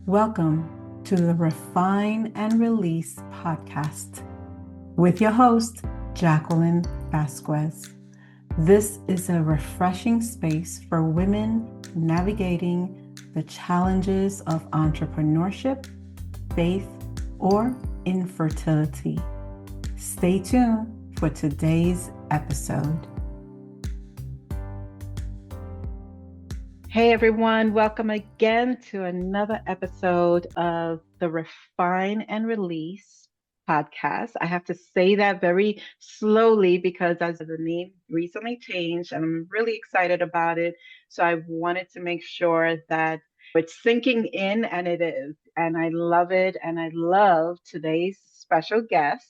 Welcome to the Refine and Release podcast with your host, Jacqueline Vazquez. This is a refreshing space for women navigating the challenges of entrepreneurship, faith, or infertility. Stay tuned for today's episode. Hey everyone, welcome again to another episode of the Refine and Release podcast. I have to say that very slowly because as the name recently changed and I'm really excited about it. So I wanted to make sure that it's sinking in, and it is. And I love it. And I love today's special guest.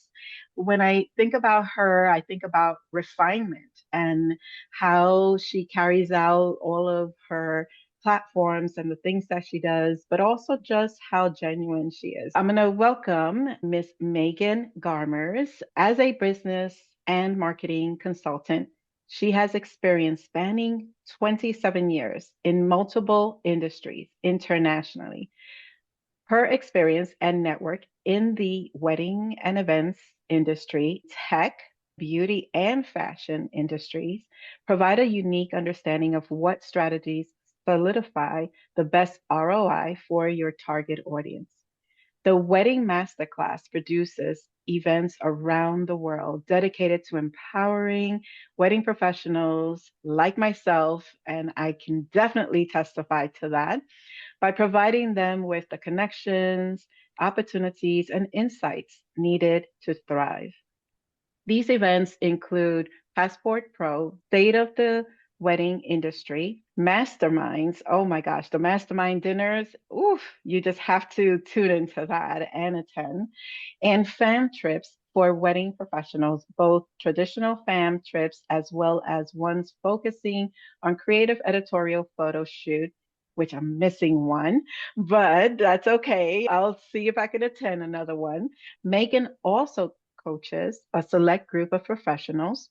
When I think about her, I think about refinement and how she carries out all of her platforms and the things that she does, but also just how genuine she is. I'm going to welcome Miss Megan Garmers as a business and marketing consultant. She has experience spanning 27 years in multiple industries internationally. Her experience and network in the wedding and events industry, tech, beauty, and fashion industries provide a unique understanding of what strategies solidify the best ROI for your target audience. The Wedding Masterclass produces events around the world dedicated to empowering wedding professionals like myself, and I can definitely testify to that by providing them with the connections, opportunities, and insights needed to thrive. These events include Passport Pro, State of the Wedding Industry, Masterminds. Oh my gosh, the mastermind dinners. Oof, you just have to tune into that and attend. And fam trips for wedding professionals, both traditional fam trips as well as ones focusing on creative editorial photo shoot, which I'm missing one, but that's okay. I'll see if I can attend another one. Megan also coaches a select group of professionals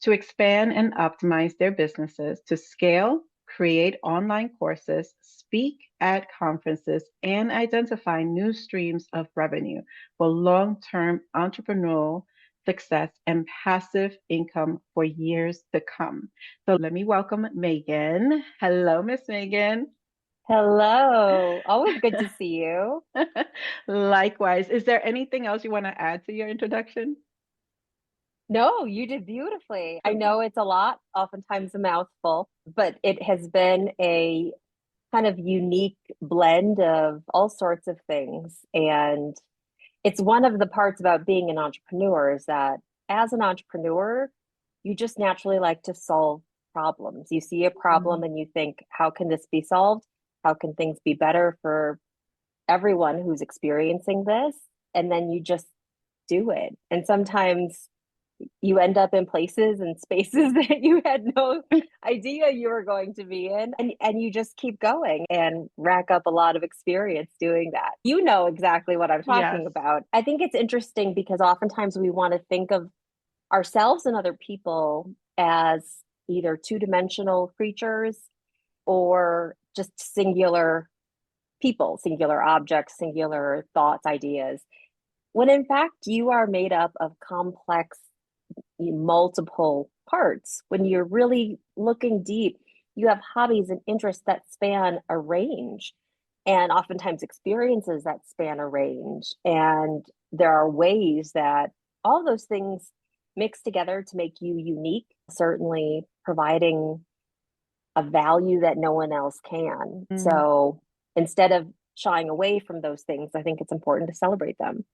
to expand and optimize their businesses, to scale, create online courses, speak at conferences, and identify new streams of revenue for long term entrepreneurial success and passive income for years to come. So let me welcome Megan. Hello, Miss Megan. Hello. Always good to see you. Likewise. Is there anything else you want to add to your introduction? No, you did beautifully. I know it's a lot, oftentimes a mouthful, but it has been a kind of unique blend of all sorts of things. And it's one of the parts about being an entrepreneur is that as an entrepreneur, you just naturally like to solve problems. You see a problem Mhm. and you think, how can this be solved? How can things be better for everyone who's experiencing this? And then you just do it. And sometimes you end up in places and spaces that you had no idea you were going to be in. And you just keep going and rack up a lot of experience doing that. You know exactly what I'm talking Yes. about. I think it's interesting because oftentimes we want to think of ourselves and other people as either two-dimensional creatures or just singular people, singular objects, singular thoughts, ideas, when in fact you are made up of complex, multiple parts. When you're really looking deep, you have hobbies and interests that span a range, and oftentimes experiences that span a range. And there are ways that all those things mix together to make you unique, certainly providing a value that no one else can. Mm. So instead of shying away from those things, I think it's important to celebrate them.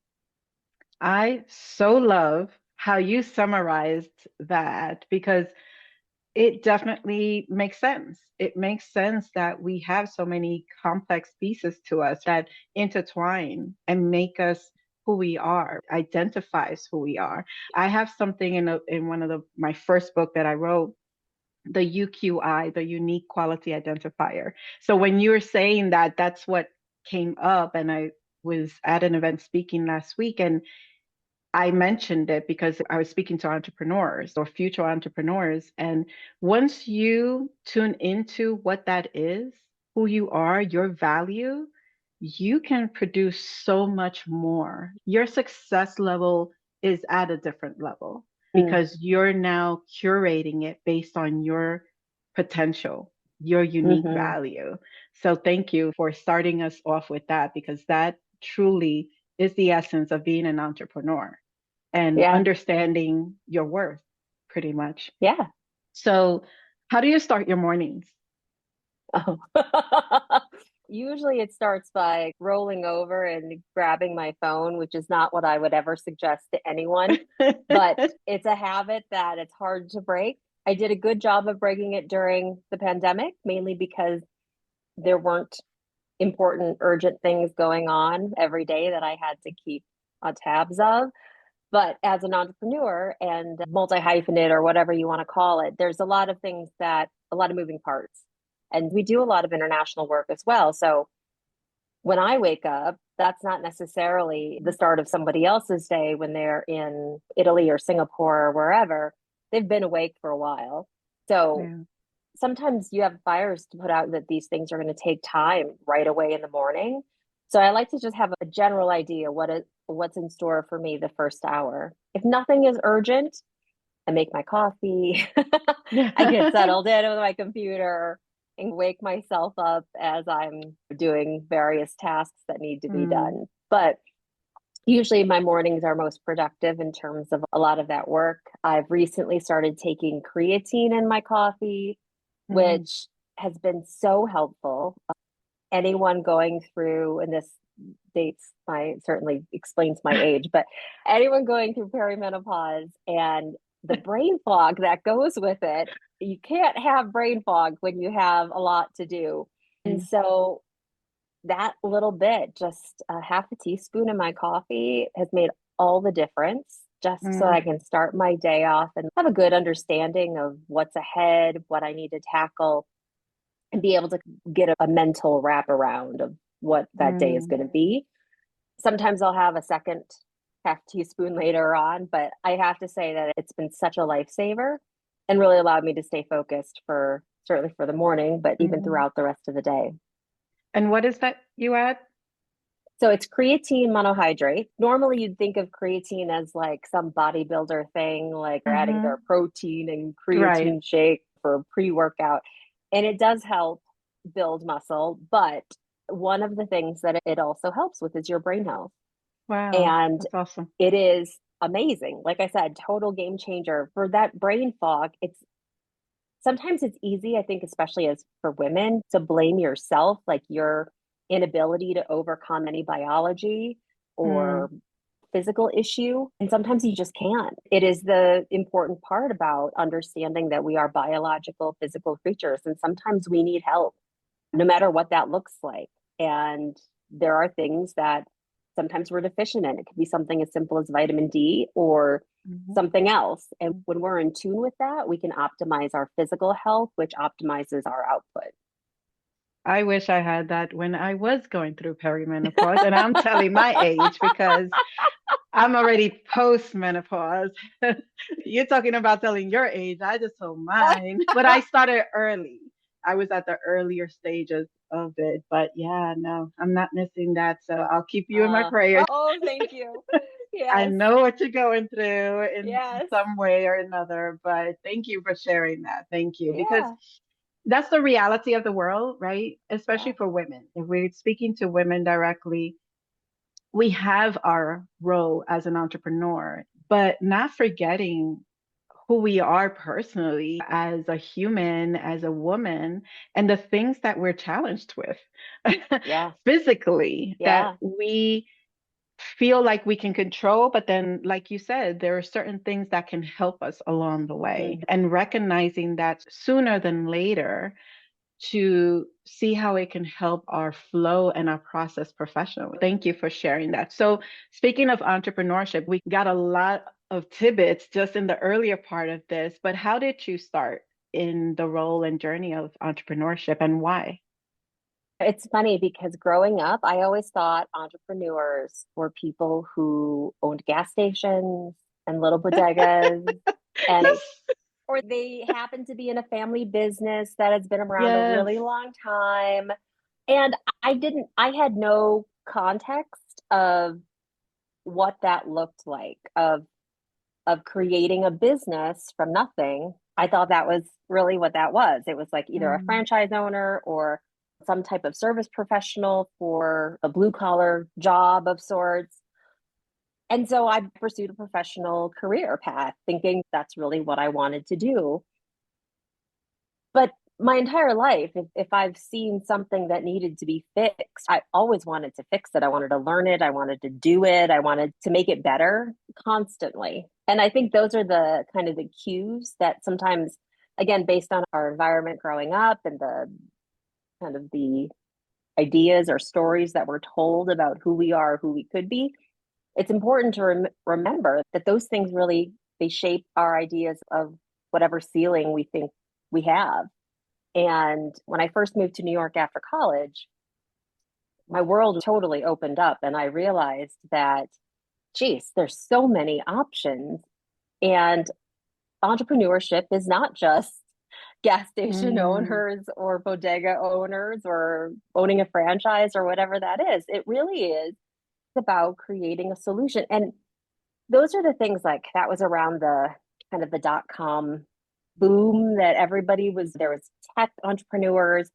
I so love how you summarized that because it definitely makes sense. It makes sense that we have so many complex pieces to us that intertwine and make us who we are, identifies who we are. I have something in one of my first book that I wrote, the UQI, the unique quality identifier. So when you were saying that, that's what came up, and I was at an event speaking last week, and I mentioned it because I was speaking to entrepreneurs or future entrepreneurs. And once you tune into what that is, who you are, your value, you can produce so much more. Your success level is at a different level Mm, because you're now curating it based on your potential, your unique hmm. value. So thank you for starting us off with that because that truly is the essence of being an entrepreneur and Yeah. understanding your worth, pretty much. Yeah. So, how do you start your mornings? Oh. Usually it starts by rolling over and grabbing my phone, which is not what I would ever suggest to anyone, but it's a habit that it's hard to break. I did a good job of breaking it during the pandemic, mainly because there weren't important, urgent things going on every day that I had to keep on tabs of. But as an entrepreneur and multi-hyphenate or whatever you want to call it, there's a lot of things that, a lot of moving parts. And we do a lot of international work as well. So when I wake up, that's not necessarily the start of somebody else's day when they're in Italy or Singapore or wherever. They've been awake for a while. So Yeah. sometimes you have fires to put out that these things are going to take time right away in the morning. So I like to just have a general idea what's in store for me the first hour. If nothing is urgent, I make my coffee. I get settled in with my computer and wake myself up as I'm doing various tasks that need to be Mm, done. But usually my mornings are most productive in terms of a lot of that work. I've recently started taking creatine in my coffee, mm, which has been so helpful. Anyone going through, and this dates my certainly explains my age, but anyone going through perimenopause and the brain fog that goes with it, you can't have brain fog when you have a lot to do. And mm, so that little bit, just a half a teaspoon in my coffee, has made all the difference just so I mm, can start my day off and have a good understanding of what's ahead, what I need to tackle, and be able to get a mental wraparound of what that day is mm. going to be. Sometimes I'll have a second half teaspoon later on, but I have to say that it's been such a lifesaver and really allowed me to stay focused for certainly for the morning, but even Mm. throughout the rest of the day. And what is that you add? So it's creatine monohydrate. Normally, you'd think of creatine as like some bodybuilder thing, like they're adding their Hmm. protein and Right. creatine shake for pre workout. And it does help build muscle. But one of the things that it also helps with is your brain health. Wow. And That's awesome. it is amazing. Like I said, total game changer for that brain fog. It's sometimes it's easy, I think, especially as for women, to blame yourself, like your inability to overcome any biology Mm, or physical issue. And sometimes you just can't. It is the important part about understanding that we are biological, physical creatures. And sometimes we need help, no matter what that looks like. And there are things that sometimes we're deficient in. It could be something as simple as vitamin D or mhm. something else. And when we're in tune with that, we can optimize our physical health, which optimizes our output. I wish I had that when I was going through perimenopause. And I'm telling my age because I'm already post menopause. You're talking about telling your age. I just told mine, but I started early. I was at the earlier stages of it. But yeah, no, I'm not missing that. So I'll keep you in my prayers. Oh, thank you. I Yes, know what you're going through in yes, some way or another, but thank you for sharing that. Thank you. Because yeah, that's the reality of the world, right? Especially yeah. for women. If we're speaking to women directly, we have our role as an entrepreneur, but not forgetting who we are personally as a human, as a woman, and the things that we're challenged with Yeah, physically that yeah. we feel like we can control, but then, like you said, there are certain things that can help us along the way. Mhm. And recognizing that sooner than later to see how it can help our flow and our process professionally. Thank you for sharing that. So, speaking of entrepreneurship, we got a lot of tidbits just in the earlier part of this, but how did you start in the role and journey of entrepreneurship and why? It's funny because growing up, I always thought entrepreneurs were people who owned gas stations and little bodegas, and Yes. or they happen to be in a family business that has been around a Yes. really long time. And I had no context of what that looked like, of creating a business from nothing. I thought that was really what that was. It was like either a Mm, franchise owner or some type of service professional for a blue collar job of sorts. And so I pursued a professional career path, thinking that's really what I wanted to do. But my entire life, if I've seen something that needed to be fixed, I always wanted to fix it. I wanted to learn it. I wanted to do it. I wanted to make it better constantly. And I think those are the kind of the cues that sometimes, again, based on our environment growing up and the kind of the ideas or stories that we're told about who we are, who we could be, it's important to remember that those things really, they shape our ideas of whatever ceiling we think we have. And when I first moved to New York after college, my world totally opened up and I realized that, geez, there's so many options. And entrepreneurship is not just gas station mm, owners or bodega owners or owning a franchise or whatever that is. It really is about creating a solution. And those are the things, like that was around the kind of the dot-com boom, that everybody was, there was tech entrepreneurs.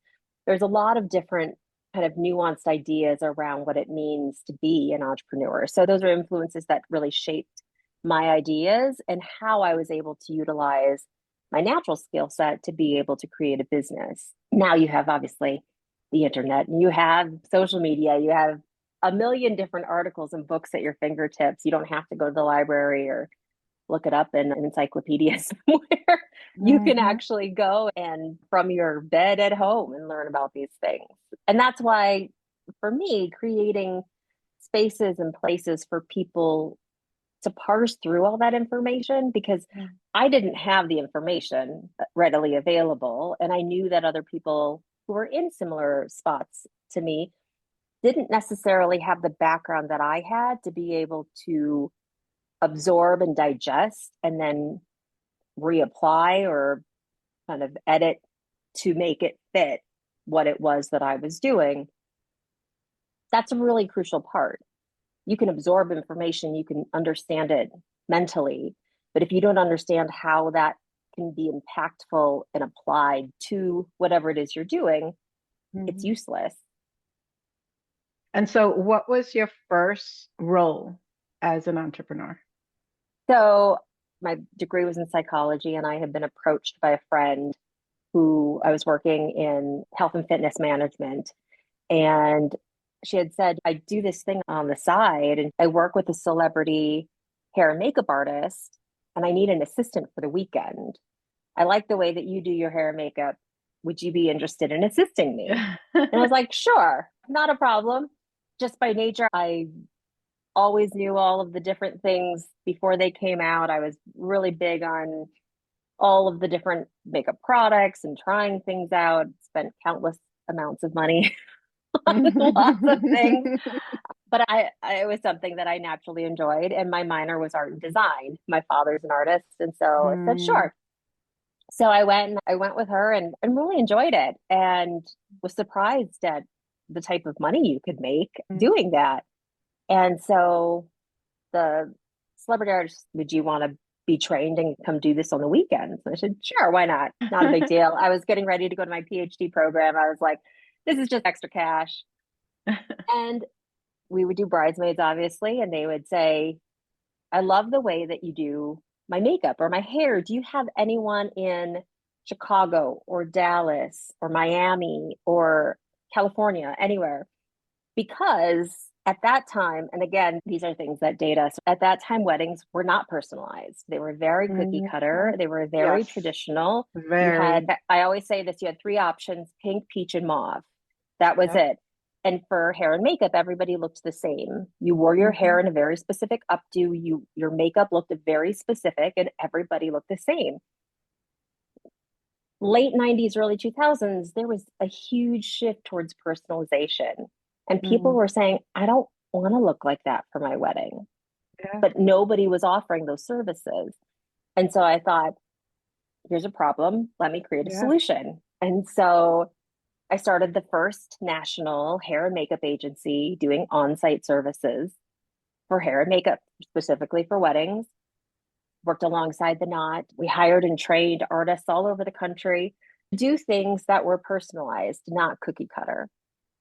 There's a lot of different kind of nuanced ideas around what it means to be an entrepreneur. So those are influences that really shaped my ideas and how I was able to utilize my natural skill set to be able to create a business. Now you have obviously the internet, and you have social media, you have a million different articles and books at your fingertips. You don't have to go to the library or look it up in an encyclopedia somewhere. You can mm-hmm. actually go and from your bed at home and learn about these things. And that's why, for me, creating spaces and places for people to parse through all that information, because I didn't have the information readily available. And I knew that other people who were in similar spots to me didn't necessarily have the background that I had to be able to absorb and digest and then reapply or kind of edit to make it fit what it was that I was doing. That's a really crucial part. You can absorb information, you can understand it mentally, but if you don't understand how that can be impactful and applied to whatever it is you're doing, it's Mm-hmm. useless. And so, what was your first role as an entrepreneur? So, my degree was in psychology, and I had been approached by a friend who I was working in health and fitness management. And she had said, I do this thing on the side, and I work with a celebrity hair and makeup artist, and I need an assistant for the weekend. I like the way that you do your hair and makeup. Would you be interested in assisting me? And I was like, sure, not a problem. Just by nature, I always knew all of the different things before they came out. I was really big on all of the different makeup products and trying things out, spent countless amounts of money on lots of things. But it was something that I naturally enjoyed. And my minor was art and design. My father's an artist. And so I said, Mm, sure. So I went with her and really enjoyed it and was surprised at the type of money you could make mm. doing that. And so the celebrity artist, would you want to be trained and come do this on the weekends? And I said, sure, why not? Not a big deal. I was getting ready to go to my PhD program. I was like, this is just extra cash. And we would do bridesmaids, obviously, and they would say, I love the way that you do my makeup or my hair. Do you have anyone in Chicago or Dallas or Miami or California, anywhere? Because at that time, and again, these are things that date us, at that time, weddings were not personalized. They were very cookie cutter, Mhm. they were very Yes, traditional. You had, very. I always say this, you had three options: pink, peach, and mauve. That was Yep. it. And for hair and makeup, everybody looked the same. You wore your hair Hmm. in a very specific updo, your makeup looked very specific, and everybody looked the same. Late 90s, early 2000s, there was a huge shift towards personalization. And people Mm, were saying, I don't want to look like that for my wedding. yeah. But nobody was offering those services. And so I thought, here's a problem. Let me create a Yeah. solution. And so I started the first national hair and makeup agency doing on-site services for hair and makeup, specifically for weddings. Worked alongside the Knot. We hired and trained artists all over the country to do things that were personalized, not cookie cutter.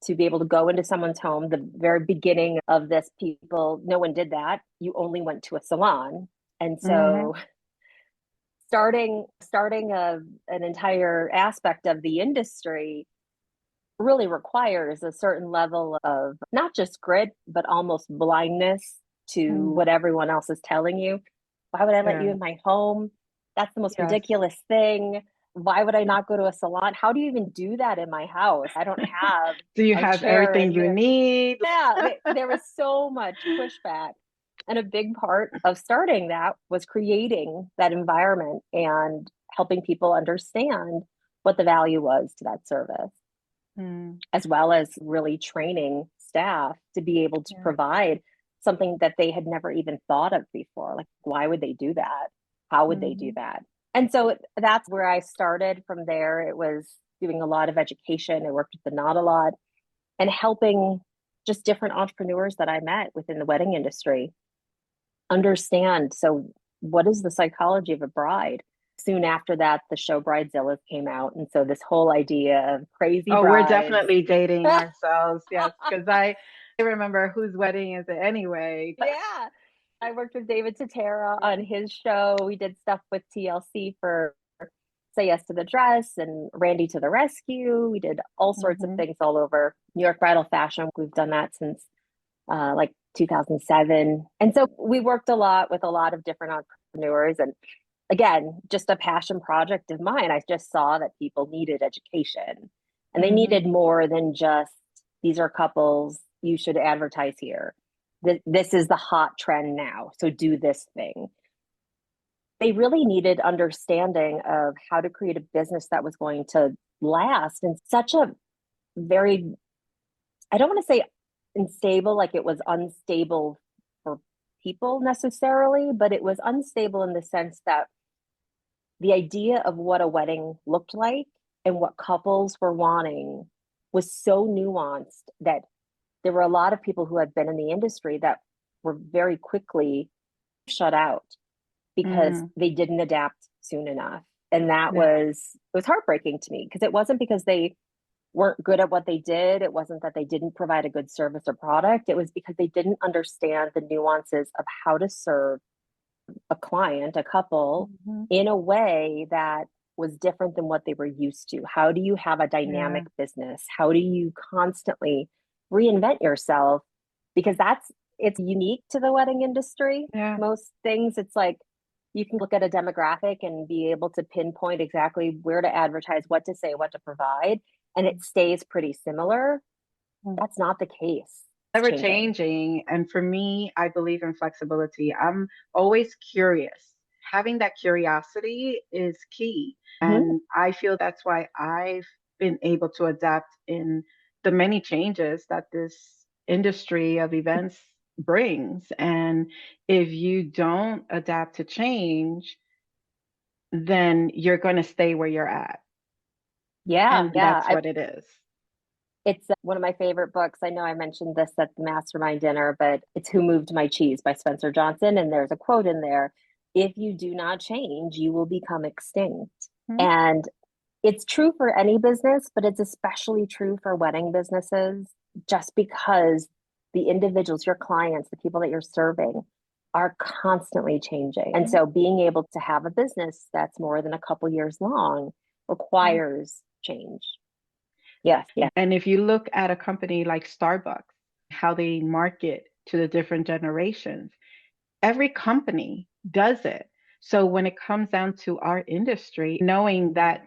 To be able to go into someone's home, the very beginning of this, people, no one did that. You only went to a salon. And Mm-hmm. so starting an entire aspect of the industry really requires a certain level of not just grit, but almost blindness to Mm. what everyone else is telling you. Why would I let you Yeah. in my home? That's the most Yes. ridiculous thing. Why would I not go to a salon? How do you even do that in my house? I don't have Do you a have chair everything in you there. need? Yeah, there was so much pushback. And a big part of starting that was creating that environment and helping people understand what the value was to that service, Mm. as well as really training staff to be able to Yeah. provide something that they had never even thought of before. Like, why would they do that? How would they do Mm-hmm. that? And so that's where I started from there. It was doing a lot of education. I worked with the Knot a lot and helping just different entrepreneurs that I met within the wedding industry understand. So, what is the psychology of a bride? Soon after that, the show Bridezillas came out. And so, this whole idea of crazy Oh, we're brides. definitely dating ourselves. Yes, because I remember whose wedding is it anyway? Yeah. I worked with David Totera on his show. We did stuff with TLC for Say Yes to the Dress and Randy to the Rescue. We did all sorts of Mm-hmm. things all over New York bridal fashion. We've done that since like 2007. And so we worked a lot with a lot of different entrepreneurs. And again, just a passion project of mine. I just saw that people needed education and they Mm-hmm. needed more than just these are couples, you should advertise here. This is the hot trend now. So do this thing. They really needed understanding of how to create a business that was going to last in such a very, I don't want to say unstable, like it was unstable for people necessarily, but it was unstable in the sense that the idea of what a wedding looked like and what couples were wanting was so nuanced that there were a lot of people who had been in the industry that were very quickly shut out because Mm. they didn't adapt soon enough. And that Yeah. was heartbreaking to me because it wasn't because they weren't good at what they did. It wasn't that they didn't provide a good service or product. It was because they didn't understand the nuances of how to serve a client, a couple, Mm-hmm. in a way that was different than what they were used to. How do you have a Yeah. dynamic business? How do you constantly reinvent yourself? Because it's unique to the wedding industry. Yeah. Most things, it's like you can look at a demographic and be able to pinpoint exactly where to advertise, what to say, what to provide, and it stays pretty similar. Mm. That's not the case. It's Ever changing. changing. And for me, I believe in flexibility. I'm always curious. Having that curiosity is key. Mhm. And I feel that's why I've been able to adapt in the many changes that this industry of events brings. And if you don't adapt to change, then you're going to stay where you're at. Yeah, And yeah. that's what it is. It's one of my favorite books. I know I mentioned this at the mastermind dinner, but it's Who Moved My Cheese by Spencer Johnson. And there's a quote in there: if you do not change, you will become extinct. Mhm. And it's true for any business, but it's especially true for wedding businesses, just because the individuals, your clients, the people that you're serving, are constantly changing. And so being able to have a business that's more than a couple years long requires change. Yes, yeah. And if you look at a company like Starbucks, how they market to the different generations, every company does it. So when it comes down to our industry, knowing that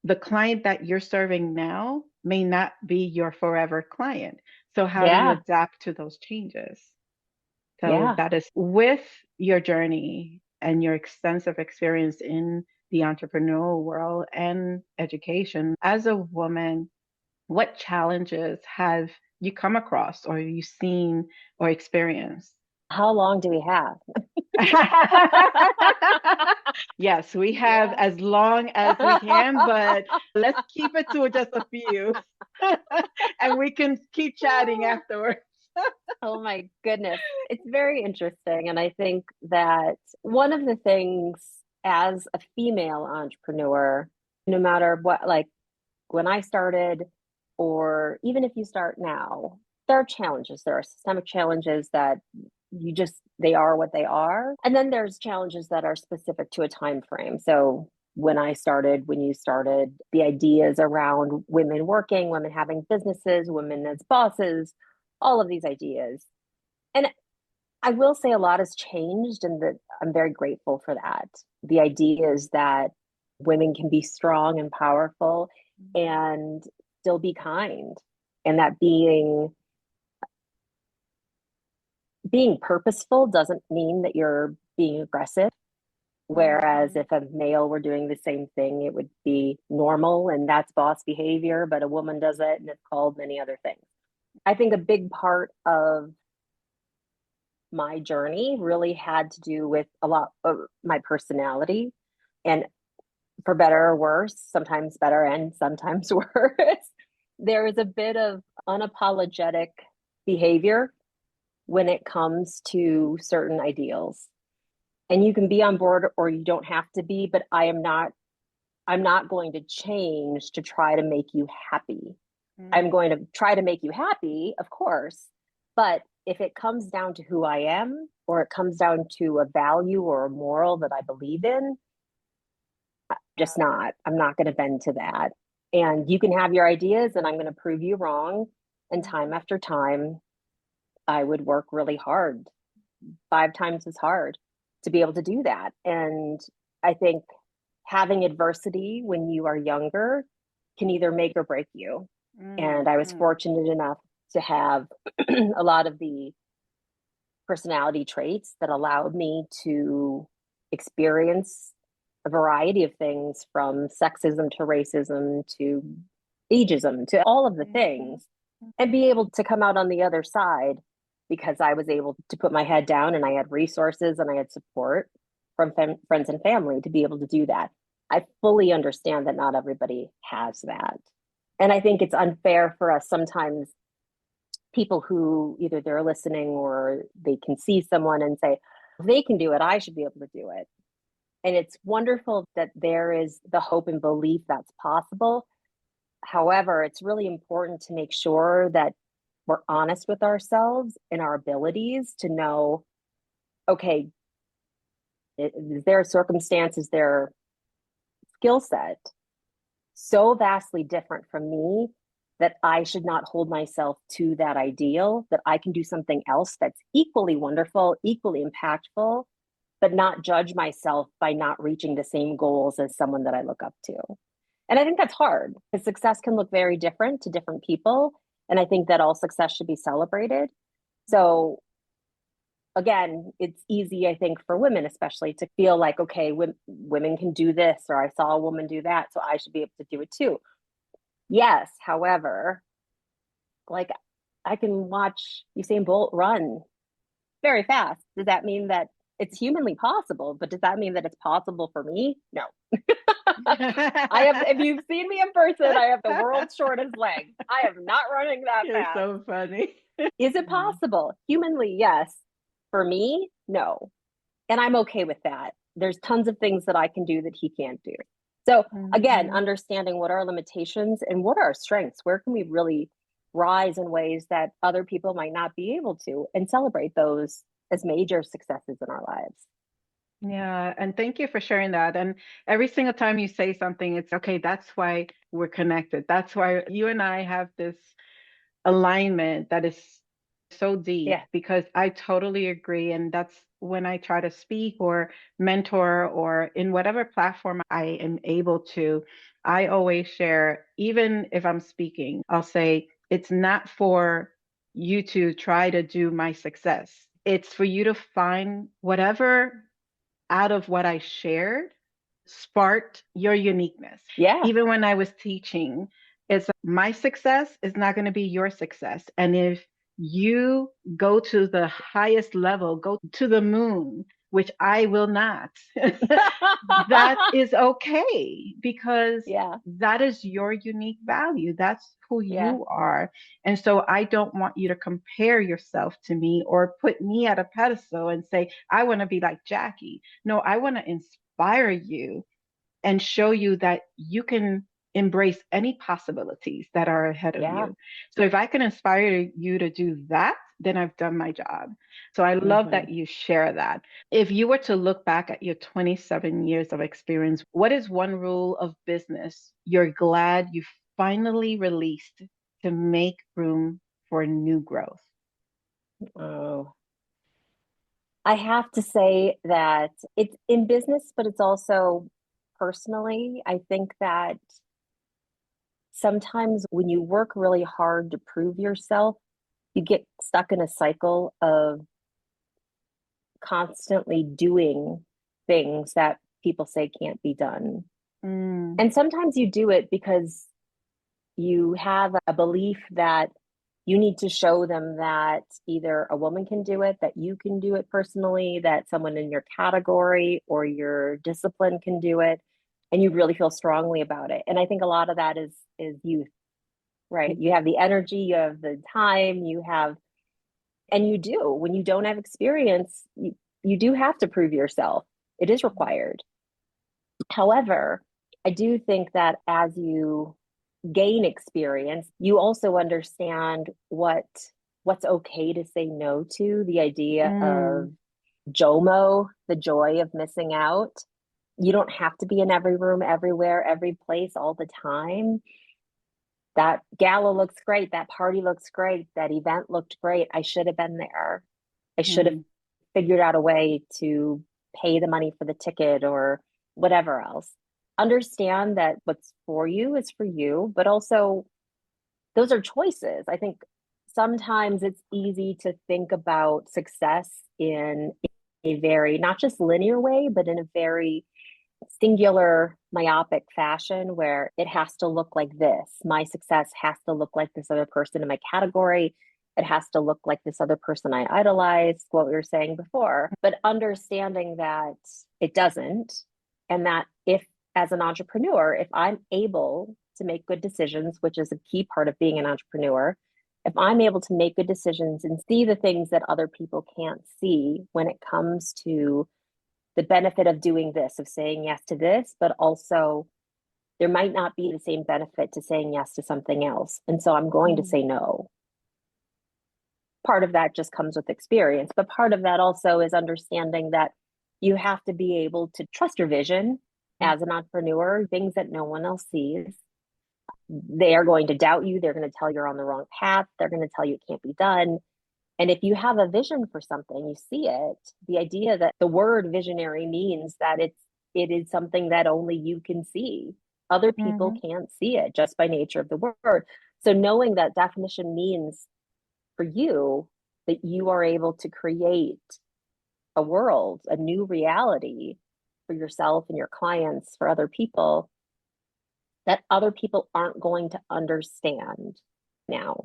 the client that you're serving now may not be your forever client. So how do you Yeah, adapt to those changes? So yeah. that is with your journey and your extensive experience in the entrepreneurial world and education. As a woman, what challenges have you come across or you seen or experienced? How long do we have? Yes, we have Yeah. as long as we can, but let's keep it to just a few. And we can keep chatting afterwards. Oh my goodness. It's very interesting. And I think that one of the things as a female entrepreneur, no matter what, like when I started, or even if you start now, there are challenges. There are systemic challenges that they are what they are. And then there's challenges that are specific to a time frame. So when you started, the ideas around women working, women having businesses, women as bosses, all of these ideas. And I will say a lot has changed, and that I'm very grateful for that. The idea is that women can be strong and powerful and still be kind, and that being purposeful doesn't mean that you're being aggressive. Whereas Mhm. if a male were doing the same thing, it would be normal and that's boss behavior, but a woman does it and it's called many other things. I think a big part of my journey really had to do with a lot of my personality. And for better or worse, sometimes better and sometimes worse, there is a bit of unapologetic behavior when it comes to certain ideals. And you can be on board or you don't have to be, but I'm not going to change to try to make you happy. I'm Mm. going to try to make you happy, of course. But if it comes down to who I am, or it comes down to a value or a moral that I believe in, I'm not going to bend to that. And you can have your ideas, and I'm going to prove you wrong. And time Mhm. after time, I would work really hard, 5 times as hard to be able to do that. And I think having adversity when you are younger can either make or break you. And I was Mhm. fortunate enough to have a lot of the personality traits that allowed me to experience a variety of things, from sexism to racism to ageism to all of the Mhm. things, and be able to come out on the other side because I was able to put my head down and I had resources and I had support from friends and family to be able to do that. I fully understand that not everybody has that. And I think it's unfair for us sometimes, people who either they're listening or they can see someone and say, if they can do it, I should be able to do it. And it's wonderful that there is the hope and belief that's possible. However, it's really important to make sure that we're honest with ourselves and our abilities to know, okay, is there a circumstance, is there skill set so vastly different from me that I should not hold myself to that ideal, that I can do something else that's equally wonderful, equally impactful, but not judge myself by not reaching the same goals as someone that I look up to. And I think that's hard because success can look very different to different people. And I think that all success should be celebrated. So again, it's easy, I think, for women, especially, to feel like, okay, women can do this, or I saw a woman do that, so I should be able to do it too. Yes, however, like I can watch Usain Bolt run very fast. Does that mean that it's humanly possible? But does that mean that it's possible for me? No. I have, if you've seen me in person, I have the world's shortest legs. I am not running that You're fast. so funny. Is it possible? Humanly, yes. For me, no. And I'm okay with that. There's tons of things that I can do that he can't do. So again, Mhm. understanding what are our limitations and what are our strengths, where can we really rise in ways that other people might not be able to, and celebrate those as major successes in our lives. Yeah, and thank you for sharing that. And every single time you say something, it's okay, that's why we're connected. That's why you and I have this alignment that is so deep Yeah. because I totally agree. And that's when I try to speak or mentor or in whatever platform I am able to, I always share, even if I'm speaking, I'll say, it's not for you to try to do my success. It's for you to find whatever out of what I shared sparked your uniqueness. Yeah. Even when I was teaching, it's my success is not going to be your success. And if You go to the highest level, go to the moon, which I will not. That is okay because Yeah, that is your unique value. That's who yeah, you are. And so I don't want you to compare yourself to me or put me at a pedestal and say, I want to be like Jackie. No, I want to inspire you and show you that you can embrace any possibilities that are ahead of yeah. you. So if I can inspire you to do that, then I've done my job. So I love Hmm. that you share that. If you were to look back at your 27 years of experience, what is one rule of business you're glad you finally released to make room for new growth? Oh, I have to say that it's in business, but it's also personally. I think that sometimes when you work really hard to prove yourself, you get stuck in a cycle of constantly doing things that people say can't be done. Mm, And sometimes you do it because you have a belief that you need to show them that either a woman can do it, that you can do it personally, that someone in your category or your discipline can do it, and you really feel strongly about it. And I think a lot of that is youth, right? You have the energy, you have the time, you have, and you do. When you don't have experience, you do have to prove yourself. It is required. However, I do think that as you gain experience, you also understand what's okay to say no to. The idea mm, of JOMO, the joy of missing out. You don't have to be in every room, everywhere, every place all the time. That gala looks great. That party looks great. That event looked great. I should have been there. I should have mm, figured out a way to pay the money for the ticket or whatever else. Understand that what's for you is for you, but also those are choices. I think sometimes it's easy to think about success in a very, not just linear way, but in a very singular, myopic fashion where it has to look like this. My success has to look like this other person in my category. It has to look like this other person I idolize, what we were saying before. But understanding that it doesn't, and that if, as an entrepreneur, if I'm able to make good decisions, which is a key part of being an entrepreneur, if I'm able to make good decisions and see the things that other people can't see when it comes to the benefit of doing this, of saying yes to this, but also there might not be the same benefit to saying yes to something else. And so I'm going to mm, say no. Part of that just comes with experience, but part of that also is understanding that you have to be able to trust your vision as an entrepreneur, things that no one else sees. They are going to doubt you. They're going to tell you're on the wrong path. They're going to tell you it can't be done. And if you have a vision for something, you see it, the idea that the word visionary means that it is something that only you can see. Other people mm. can't see it just by nature of the word. So knowing that definition means for you that you are able to create a world, a new reality for yourself and your clients, for other people that other people aren't going to understand now.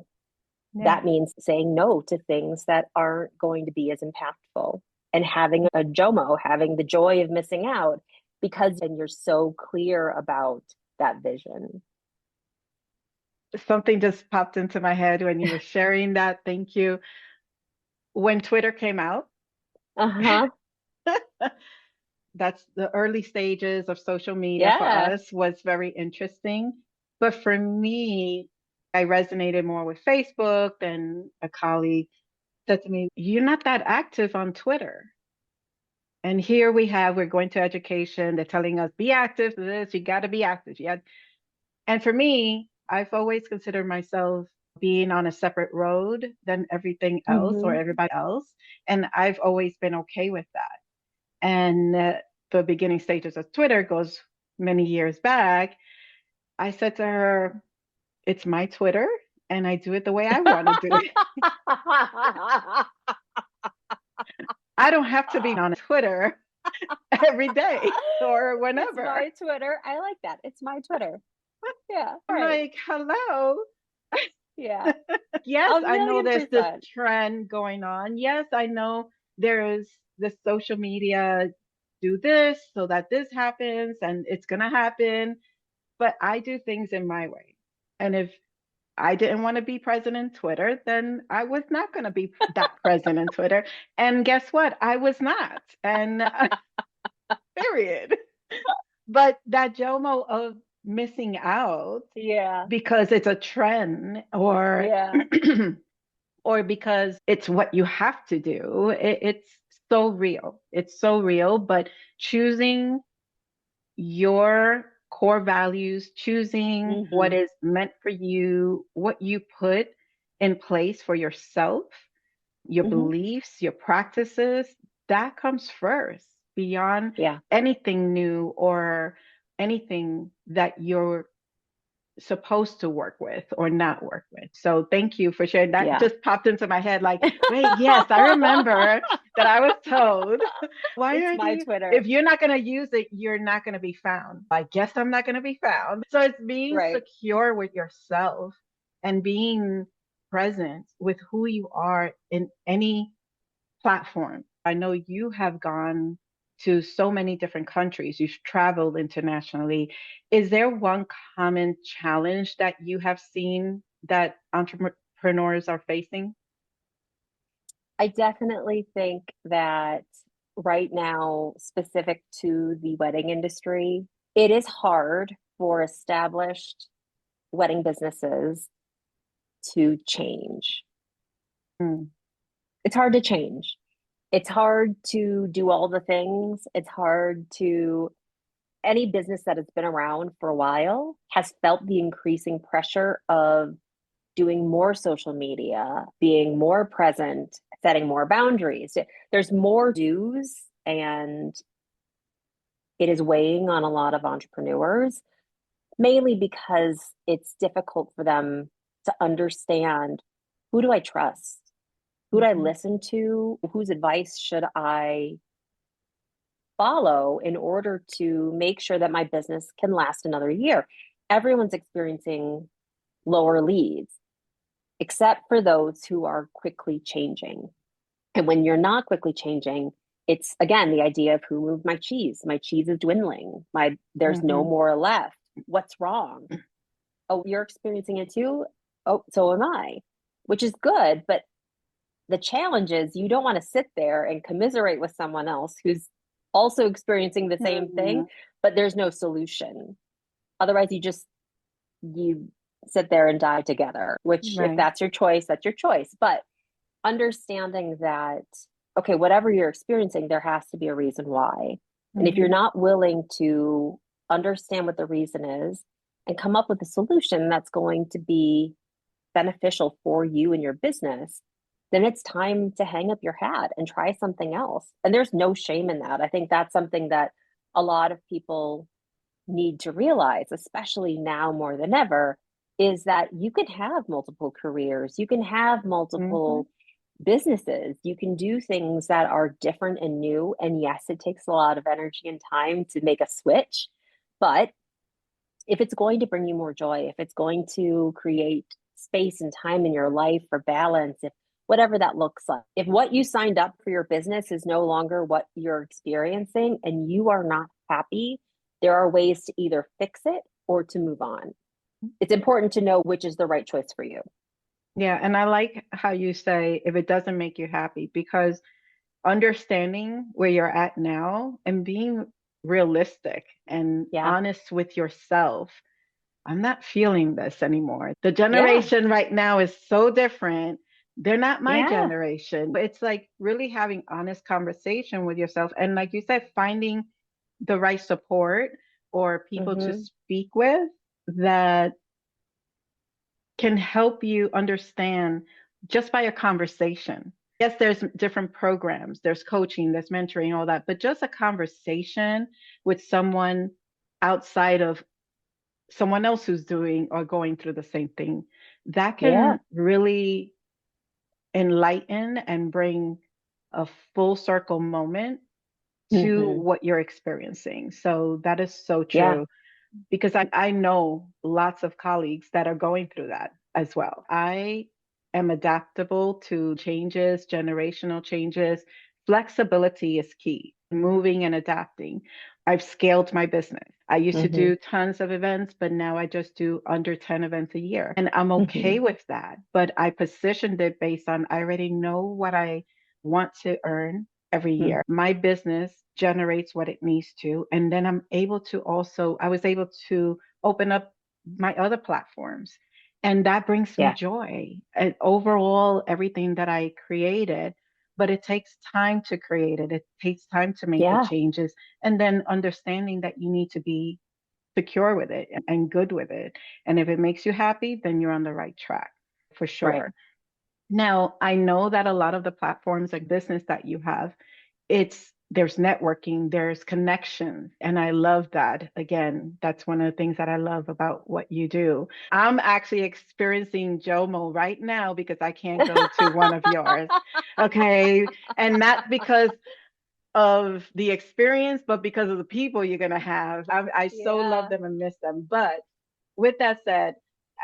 Yeah. That means saying no to things that aren't going to be as impactful and having a JOMO, having the joy of missing out because then you're so clear about that vision. Something just popped into my head when you were sharing that. Thank you. When Twitter came out, Uh-huh. that's the early stages of social media for Yeah. us was very interesting. But for me, I resonated more with Facebook than a colleague said to me, you're not that active on Twitter. And here we're going to education. They're telling us, be active to this, you got to be active. Yeah. And for me, I've always considered myself being on a separate road than everything else or Mm-hmm. everybody else. And I've always been okay with that. And the beginning stages of Twitter goes many years back. I said to her, it's my Twitter and I do it the way I want to do it. I don't have to be on Twitter every day or It's whenever. my Twitter. I like that. It's my Twitter. Yeah. All I'm right. like, hello. Yeah. Yes, A I know million there's this percent. trend going on. Yes, I know there's this social media do this so that this happens and it's going to happen. But I do things in my way. And if I didn't want to be present in Twitter, then I was not going to be that present in Twitter. And guess what? I was not. And period. But that JOMO of missing out Yeah. because it's a trend or Yeah. or because it's what you have to do, it's so real. It's so real. But choosing your core values, choosing what Hmm. is meant for you, what you put in place for yourself, your Hmm. beliefs, your practices, that comes first beyond Yeah. anything new or anything that you're supposed to work with or not work with. So thank you for sharing. That Yeah. just popped into my head like, wait, yes, I remember that I was told, why It's are my these, Twitter. if you're not going to use it, you're not going to be found. I guess I'm not going to be found. So it's being Right. secure with yourself and being present with who you are in any platform. I know you have gone to so many different countries, you've traveled internationally. Is there one common challenge that you have seen that entrepreneurs are facing? I definitely think that right now, specific to the wedding industry, it is hard for established wedding businesses to change. Mm, It's hard to change. It's hard to do all the things. It's hard to, any business that has been around for a while has felt the increasing pressure of doing more social media, being more present, setting more boundaries. There's more dues, and it is weighing on a lot of entrepreneurs, mainly because it's difficult for them to understand, who do I trust? Who do I mhm, listen to? Whose advice should I follow in order to make sure that my business can last another year? Everyone's experiencing lower leads, except for those who are quickly changing. And when you're not quickly changing, it's again the idea of, who moved my cheese? My cheese is dwindling. There's no mhm. more left. What's wrong? Oh, you're experiencing it too? Oh, so am I. Which is good, but the challenge is, you don't want to sit there and commiserate with someone else who's also experiencing the same thing, Mhm. but there's no solution. Otherwise, you sit there and die together, which, if Right. that's your choice, that's your choice. But understanding that, okay, whatever you're experiencing, there has to be a reason why. And if you're Mhm. not willing to understand what the reason is and come up with a solution that's going to be beneficial for you and your business, then it's time to hang up your hat and try something else. And there's no shame in that. I think that's something that a lot of people need to realize, especially now more than ever, is that you can have multiple careers, you can have Mhm. multiple businesses, you can do things that are different and new. And yes, it takes a lot of energy and time to make a switch. But if it's going to bring you more joy, if it's going to create space and time in your life for balance, if whatever that looks like, if what you signed up for your business is no longer what you're experiencing and you are not happy, there are ways to either fix it or to move on. It's important to know which is the right choice for you. Yeah, and I like how you say if it doesn't make you happy, because understanding where you're at now and being realistic and Yeah. honest with yourself. I'm not feeling this anymore. The Yeah. generation right now is so different. They're not my Yeah. generation. It's like really having honest conversation with yourself. And like you said, finding the right support or people to Mm-hmm. speak with that can help you understand just by a conversation. Yes, there's different programs, there's coaching, there's mentoring, all that, but just a conversation with someone outside of someone else who's doing or going through the same thing, that Yeah. can really enlighten and bring a full circle moment to Mm-hmm. what you're experiencing. So that is so Yeah. true because I know lots of colleagues that are going through that. as well. I am adaptable to changes, generational changes. Flexibility is key, moving and adapting. I've scaled my business. I used to Hmm. do tons of events, but now I just do under 10 events a year. And I'm Hmm. okay with that. But I positioned it based on I already know what I want to earn every year. My business generates what it needs to. And then I was able to open up my other platforms. And that brings me Yeah. joy. And overall, everything that I created, but it takes time to create it. It takes time to make the Yeah. changes. And then understanding that you need to be secure with it and good with it. And if it makes you happy, then you're on the right track for Right. sure. Now, I know that a lot of the platforms like business that you have, there's networking, there's connections, and I love that. Again, that's one of the things that I love about what you do. I'm actually experiencing JOMO right now because I can't go to one of yours. Okay. And not because of the experience, but because of the people you're going to have. I so love Yeah. them and miss them. But with that said,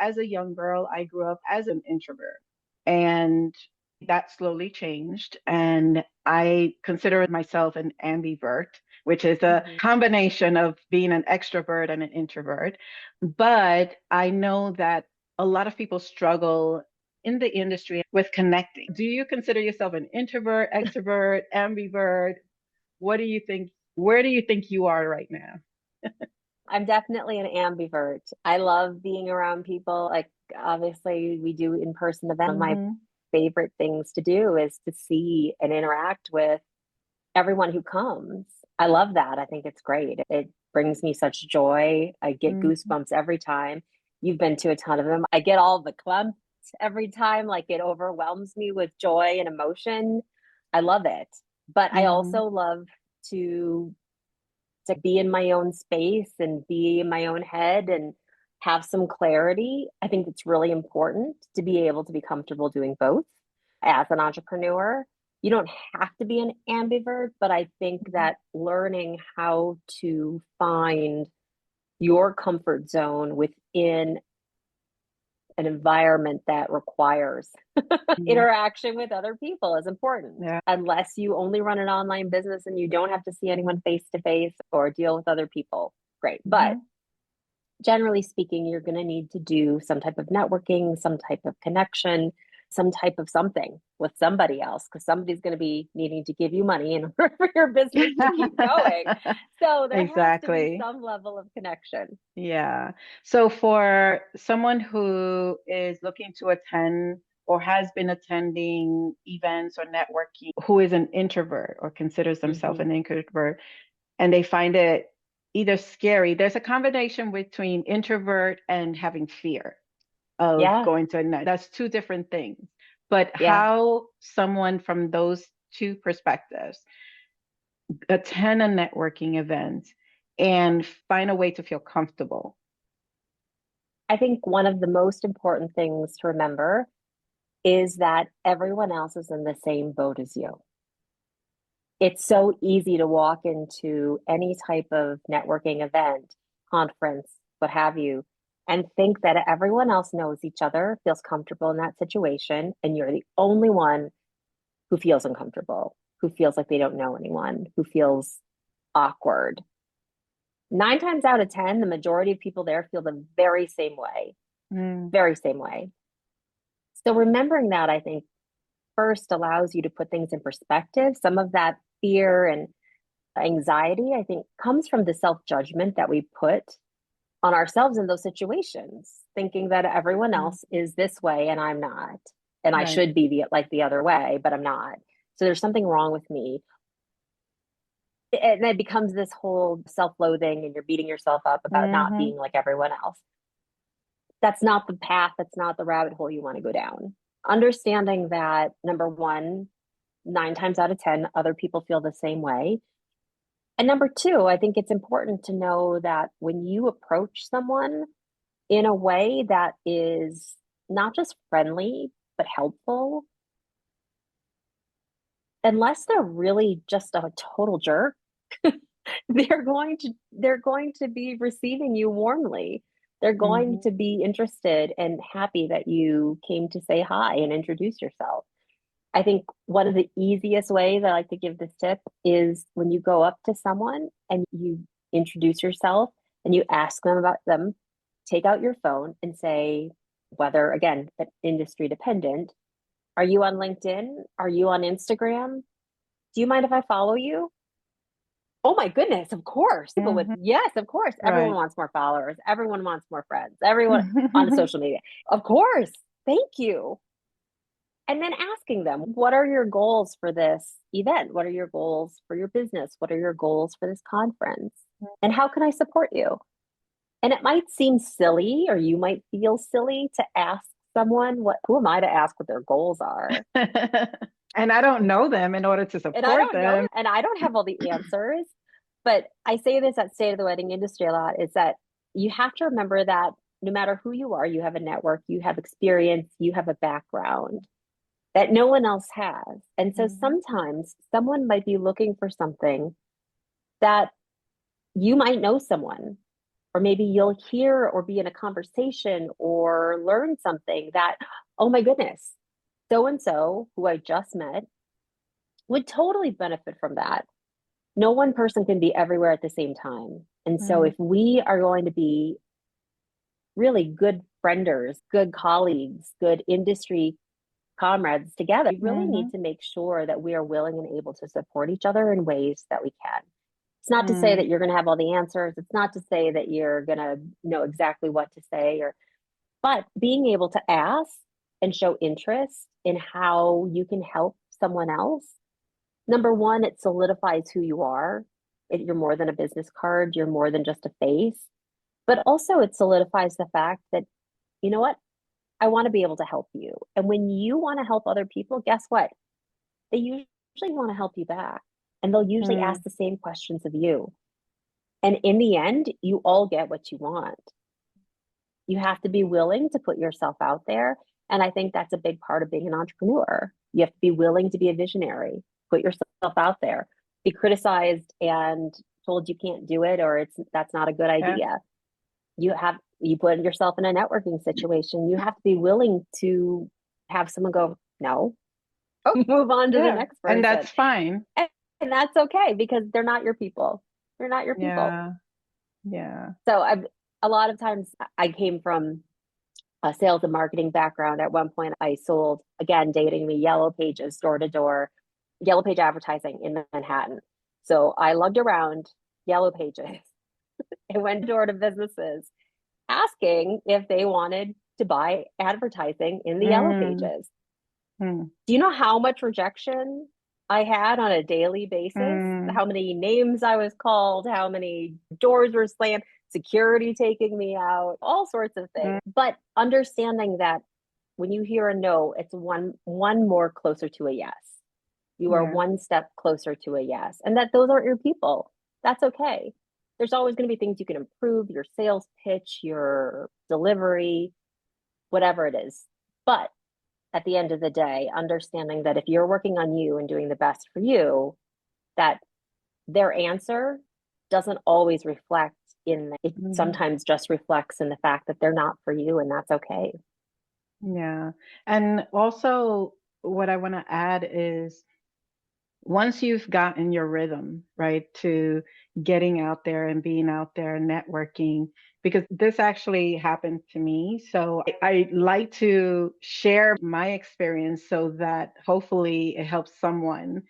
as a young girl, I grew up as an introvert, and that slowly changed. And I consider myself an ambivert, which is a Hmm. combination of being an extrovert and an introvert. But I know that a lot of people struggle in the industry with connecting. Do you consider yourself an introvert, extrovert, ambivert? What do you think? Where do you think you are right now? I'm definitely an ambivert. I love being around people. Like, obviously, we do in-person events. One of my Hmm. favorite things to do is to see and interact with everyone who comes. I love that. I think it's great. It brings me such joy. I get Hmm. goosebumps every time. You've been to a ton of them. I get all the clumps every time. Like, it overwhelms me with joy and emotion. I love it. But I Hmm. also love to to be in my own space and be in my own head and have some clarity. I think it's really important to be able to be comfortable doing both as an entrepreneur. You don't have to be an ambivert, but I think that learning how to find your comfort zone within an environment that requires Hmm. interaction with other people is important. Yeah. Unless you only run an online business and you don't have to see anyone face to face or deal with other people, great. But Hmm. generally speaking, you're going to need to do some type of networking, some type of connection, some type of something with somebody else because somebody's going to be needing to give you money in order for your business to keep going. So there has to be Exactly. some level of connection. Yeah. So for someone who is looking to attend or has been attending events or networking, who is an introvert or considers themselves Mm-hmm. an introvert, and they find it either scary, there's a combination between introvert and having fear of Yeah. going to a night. That's two different things. But Yeah. how someone from those two perspectives attend a networking event and find a way to feel comfortable. I think one of the most important things to remember is that everyone else is in the same boat as you. It's so easy to walk into any type of networking event, conference, what have you, and think that everyone else knows each other, feels comfortable in that situation, and you're the only one who feels uncomfortable, who feels like they don't know anyone, who feels awkward. Nine times out of 10, the majority of people there feel the Mm, very same way. So remembering that, I think, first allows you to put things in perspective. Some of that fear and anxiety, I think, comes from the self judgment that we put on ourselves in those situations, thinking that everyone mm, else is this way and I'm not. And I right. should be like the other way, but I'm not. So there's something wrong with me. And it becomes this whole self loathing, and you're beating yourself up about not Hmm. being like everyone else. That's not the path, that's not the rabbit hole you want to go down. Understanding that, number one, nine times out of 10, other people feel the same way. And number two, I think it's important to know that when you approach someone in a way that is not just friendly, but helpful, unless they're really just a total jerk, they're going to be receiving you warmly. They're going Hmm. to be interested and happy that you came to say hi and introduce yourself. I think one of the easiest ways I like to give this tip is when you go up to someone and you introduce yourself and you ask them about them, take out your phone and say, whether again, industry dependent, are you on LinkedIn? Are you on Instagram? Do you mind if I follow you? Oh my goodness, of course. People would, Hmm. yes, of course. Everyone Right. wants more followers. Everyone wants more friends. Everyone on social media. Of course. Thank you. And then asking them, what are your goals for this event? What are your goals for your business? What are your goals for this conference? And how can I support you? And it might seem silly, or you might feel silly to ask someone, what, who am I to ask what their goals are? And I don't know them in order to And I support don't know, them. and I don't have all the answers. But I say this at State of the Wedding Industry a lot, is that you have to remember that no matter who you are, you have a network, you have experience, you have a background that no one else has. And so Mhm. sometimes someone might be looking for something that you might know someone, or maybe you'll hear or be in a conversation or learn something that, oh my goodness, so and so, who I just met, would totally benefit from that. No one person can be everywhere at the same time. And so Mm, if we are going to be really good frienders, good colleagues, good industry comrades together, we really need mhm, to make sure that we are willing and able to support each other in ways that we can. It's not to say mm, that you're going to have all the answers. It's not to say that you're going to know exactly what to say, or but being able to ask and show interest in how you can help someone else. Number one, it solidifies who you are. You're more than a business card, you're more than just a face. But also, it solidifies the fact that, you know what? I want to be able to help you. And when you want to help other people, guess what? They usually want to help you back. And they'll usually mm, ask the same questions of you. And in the end, you all get what you want. You have to be willing to put yourself out there. And I think that's a big part of being an entrepreneur. You have to be willing to be a visionary, put yourself out there, be criticized and told you can't do it, or it's that's not a good yeah. idea. You put yourself in a networking situation. You have to be willing to have someone go, no, move on to the Yeah. next And person. that's fine. And, and that's okay because they're not your people. They're not your people. Yeah. Yeah. So a lot of times I came from a sales and marketing background. At one point, I sold, again, dating me, yellow pages, door to door, yellow page advertising in Manhattan. So I lugged around yellow pages and went door to businesses asking if they wanted to buy advertising in the yellow Mm, pages. mm, Do you know how much rejection I had on a daily basis? mm, How many names I was called, how many doors were slammed, security taking me out, all sorts of mm, things. But understanding that when you hear a no, it's one more closer to a yes. You are yeah. one step closer to a yes. And that those aren't your people. That's okay. There's always going to be things you can improve, your sales pitch, your delivery, whatever it is. But at the end of the day, understanding that if you're working on you and doing the best for you, that their answer doesn't always reflect it Mhm. sometimes just reflects in the fact that they're not for you, and that's okay. Yeah. And also, what I want to add is once you've gotten your rhythm, right, to getting out there and being out there networking, because this actually happened to me. So I like to share my experience so that hopefully it helps someone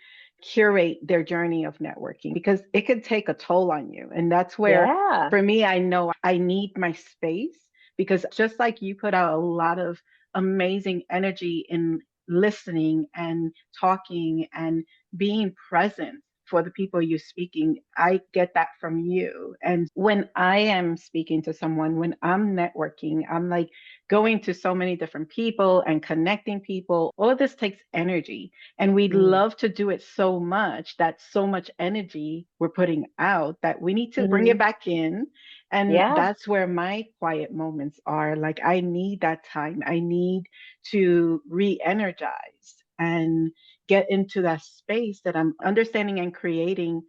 curate their journey of networking because it could take a toll on you. And that's where, Yeah. for me, I know I need my space because just like you put out a lot of amazing energy in listening and talking and being present for the people you're speaking. I get that from you. And when I am speaking to someone, when I'm networking, I'm like going to so many different people and connecting people. All of this takes energy. And we Mm-hmm. love to do it so much that so much energy we're putting out that we need to bring it back in. And Yeah. that's where my quiet moments are. Like, I need that time. I need to re energize and get into that space that I'm understanding and creating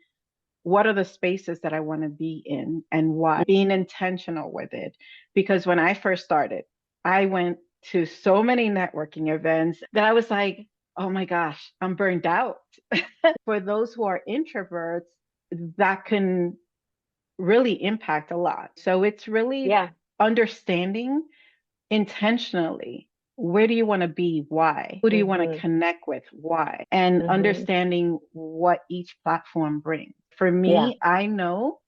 what are the spaces that I want to be in and why? Being intentional with it. Because when I first started, I went to so many networking events that I was like, oh my gosh, I'm burned out. For those who are introverts, that can really impact a lot. So it's really Yeah. understanding intentionally, where do you want to be? Why? Who do you want to Mm-hmm. connect with? Why? And Mm-hmm. understanding what each platform brings. For Yeah. me, I know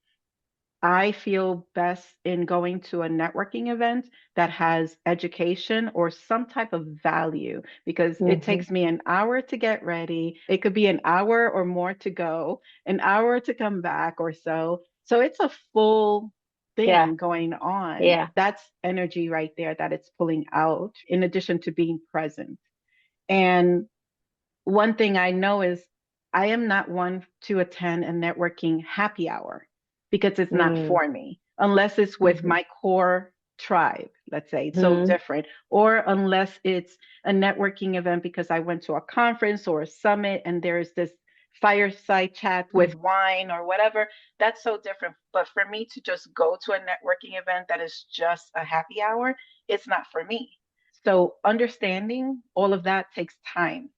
I feel best in going to a networking event that has education or some type of value because it Mm-hmm. takes me an hour to get ready. It could be an hour or more to go, an hour to come back or so. So it's a full Yeah. thing going on. Yeah. That's energy right there that it's pulling out, in addition to being present. And one thing I know is I am not one to attend a networking happy hour because it's not Mm-hmm. for me, unless it's with my core tribe, let's say. It's so Mm-hmm. different. Or unless it's a networking event because I went to a conference or a summit and there's this fireside chat with wine or whatever. That's so different. But for me to just go to a networking event that is just a happy hour, it's not for me. So understanding all of that takes time,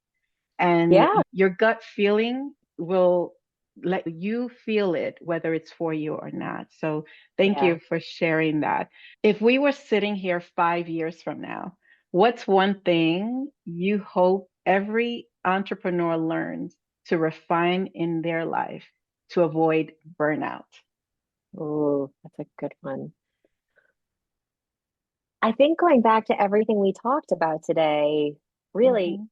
and Yeah. your gut feeling will let you feel it, whether it's for you or not. So thank Yeah. you for sharing that. If we were sitting here 5 years from now, what's one thing you hope every entrepreneur learns to refine in their life to avoid burnout? Oh, that's a good one. I think going back to everything we talked about today, really Hmm.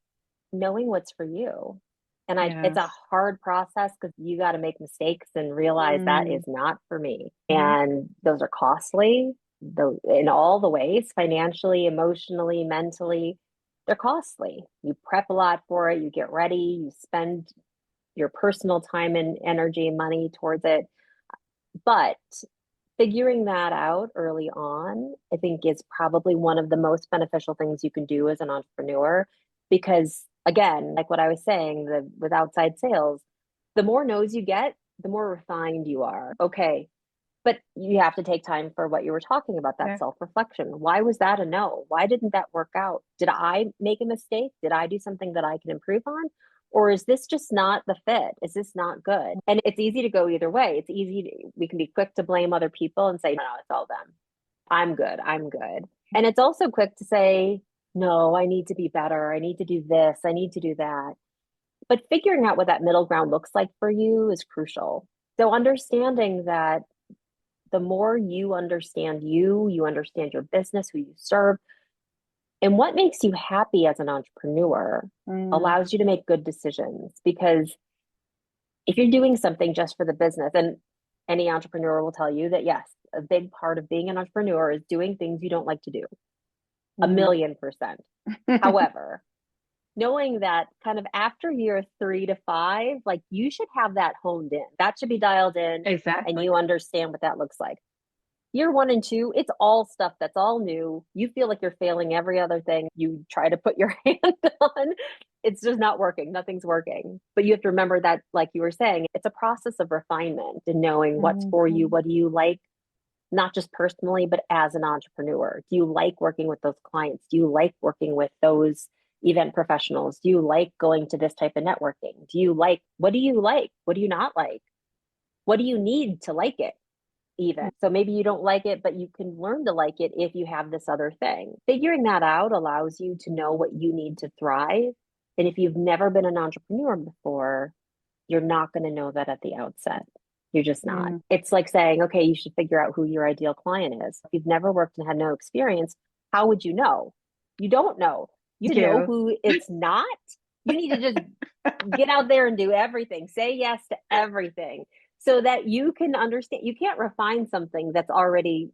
knowing what's for you. And it's a Yes. hard process because you got to make mistakes and realize that Mm-hmm. is not for me. And those are costly, in all the ways, financially, emotionally, mentally. They're costly. You prep a lot for it, you get ready, you spend your personal time and energy and money towards it. But figuring that out early on, I think is probably one of the most beneficial things you can do as an entrepreneur. Because again, like what I was saying, with outside sales, the more no's you get, the more refined you are. Okay. But you have to take time for what you were talking about, that Yeah. self-reflection. Why was that a no? Why didn't that work out? Did I make a mistake? Did I do something that I can improve on? Or is this just not the fit? Is this not good? And it's easy to go either way. It's easy we can be quick to blame other people and say, no, it's all them. I'm good. I'm good. And it's also quick to say, no, I need to be better. I need to do this. I need to do that. But figuring out what that middle ground looks like for you is crucial. So understanding that the more you understand your business, who you serve, and what makes you happy as an entrepreneur Mm. allows you to make good decisions. Because if you're doing something just for the business, and any entrepreneur will tell you that, yes, a big part of being an entrepreneur is doing things you don't like to do, a Mm. million percent. However, knowing that kind of after year 3 to 5, like you should have that honed in, that should be dialed in, and Exactly. you understand what that looks like. Year 1 and 2, it's all stuff that's all new. You feel like you're failing every other thing you try to put your hand on. It's just not working. Nothing's working. But you have to remember that, like you were saying, it's a process of refinement and knowing what's for you. Mhm. What do you like, not just personally, but as an entrepreneur? Do you like working with those clients? Do you like working with those event professionals? Do you like going to this type of networking? What do you like? What do you not like? What do you need to like it? Even. So maybe you don't like it, but you can learn to like it if you have this other thing. Figuring that out allows you to know what you need to thrive. And if you've never been an entrepreneur before, you're not going to know that at the outset. You're just not. Mm. It's like saying, okay, you should figure out who your ideal client is. If you've never worked and had no experience, how would you know? You don't know. You Thank know you. who it's not. You need to just get out there and do everything. Say yes to everything so that you can understand. You can't refine something that's already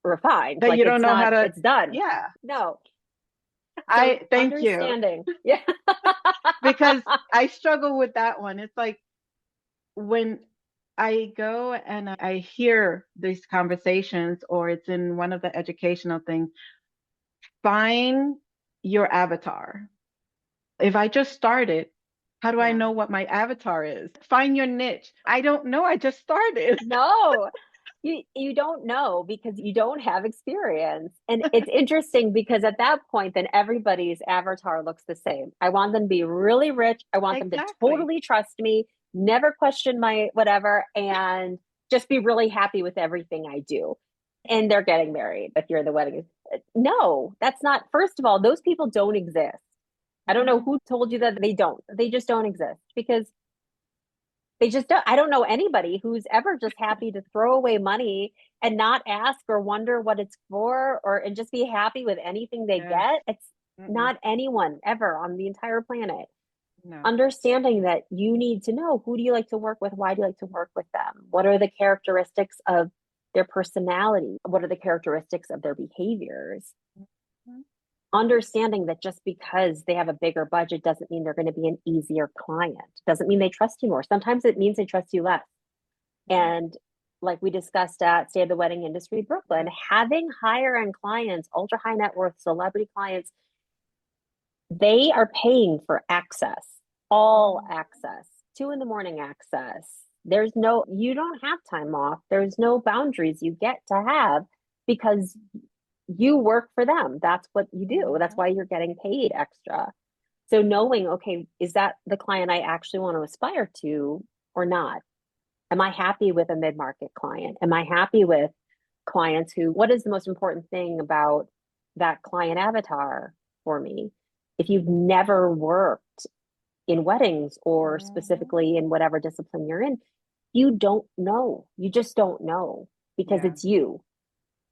refined. That Like you don't it's know how not, to, it's done. yeah. No. So I thank you understanding. Yeah. because I struggle with that one. It's like when I go and I hear these conversations, or it's in one of the educational things, find your avatar. If I just started, How do I Yeah. know what my avatar is? Find your niche. I don't know. I just started. No, you don't know because you don't have experience. And it's interesting because at that point, then everybody's avatar looks the same. I want them to be really rich. I want them to Exactly. totally trust me, never question my whatever, and just be really happy with everything I do. And they're getting married if you're in the wedding. No, that's not, first of all, those people don't exist. I don't know Mhm. who told you that they don't. They just don't exist because they just don't. I don't know anybody who's ever just happy to throw away money and not ask or wonder what it's for or and just be happy with anything they Yes. get. It's Mm-mm. not anyone ever on the entire planet. No. Understanding that you need to know, who do you like to work with? Why do you like to work with them? What are the characteristics of their personality? What are the characteristics of their behaviors? Mhm. Understanding that just because they have a bigger budget doesn't mean they're going to be an easier client, doesn't mean they trust you more. Sometimes it means they trust you less. Mhm. And like we discussed at State of the Wedding Industry Brooklyn, Yes. having higher end clients, ultra high net worth celebrity clients, they are paying for access, all Mhm. access, 2 in the morning access. There's no, you don't have time off. There's no boundaries you get to have because you work for them. That's what you do. That's Mhm. why you're getting paid extra. So knowing, okay, is that the client I actually want to aspire to or not? Am I happy with a mid-market client? Am I happy with clients who, what is the most important thing about that client avatar for me? If you've never worked in weddings or Mhm. specifically in whatever discipline you're in, you don't know. You just don't know because Yeah. it's you.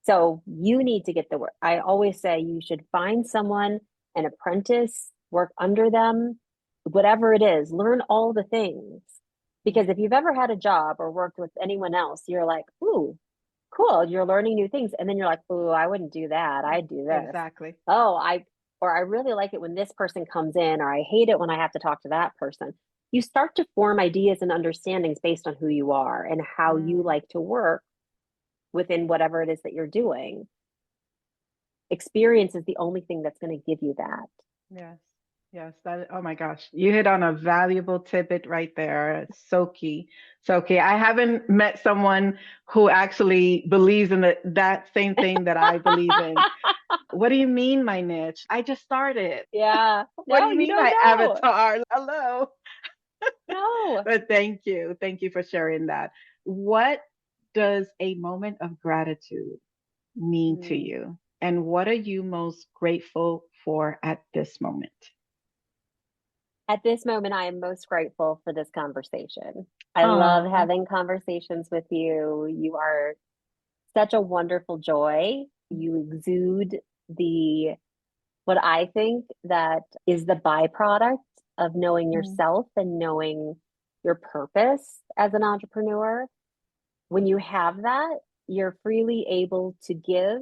So you need to get the work. I always say you should find someone, an apprentice, work under them, whatever it is, learn all the things. Because if you've ever had a job or worked with anyone else, you're like, ooh, cool, you're learning new things. And then you're like, ooh, I wouldn't do that. Mhm. I'd do this. Exactly. Oh, or I really like it when this person comes in, or I hate it when I have to talk to that person. You start to form ideas and understandings based on who you are and how you Mm. like to work within whatever it is that you're doing. Experience is the only thing that's going to give you that. Yes. Yes. That, oh my gosh. You hit on a valuable tidbit right there. It's so key. So key. I haven't met someone who actually believes in that same thing that I believe in. What do you mean, my niche? I just started. Yeah. What do No, you you mean, don't my know. avatar? Hello. No. But thank you. Thank you for sharing that. What does a moment of gratitude mean to Hmm. you? And what are you most grateful for at this moment? At this moment, I am most grateful for this conversation. I love Oh, having conversations with you. You are such a wonderful joy. You exude the, what I think that is the byproduct of knowing mm, yourself and knowing your purpose as an entrepreneur. When you have that, you're freely able to give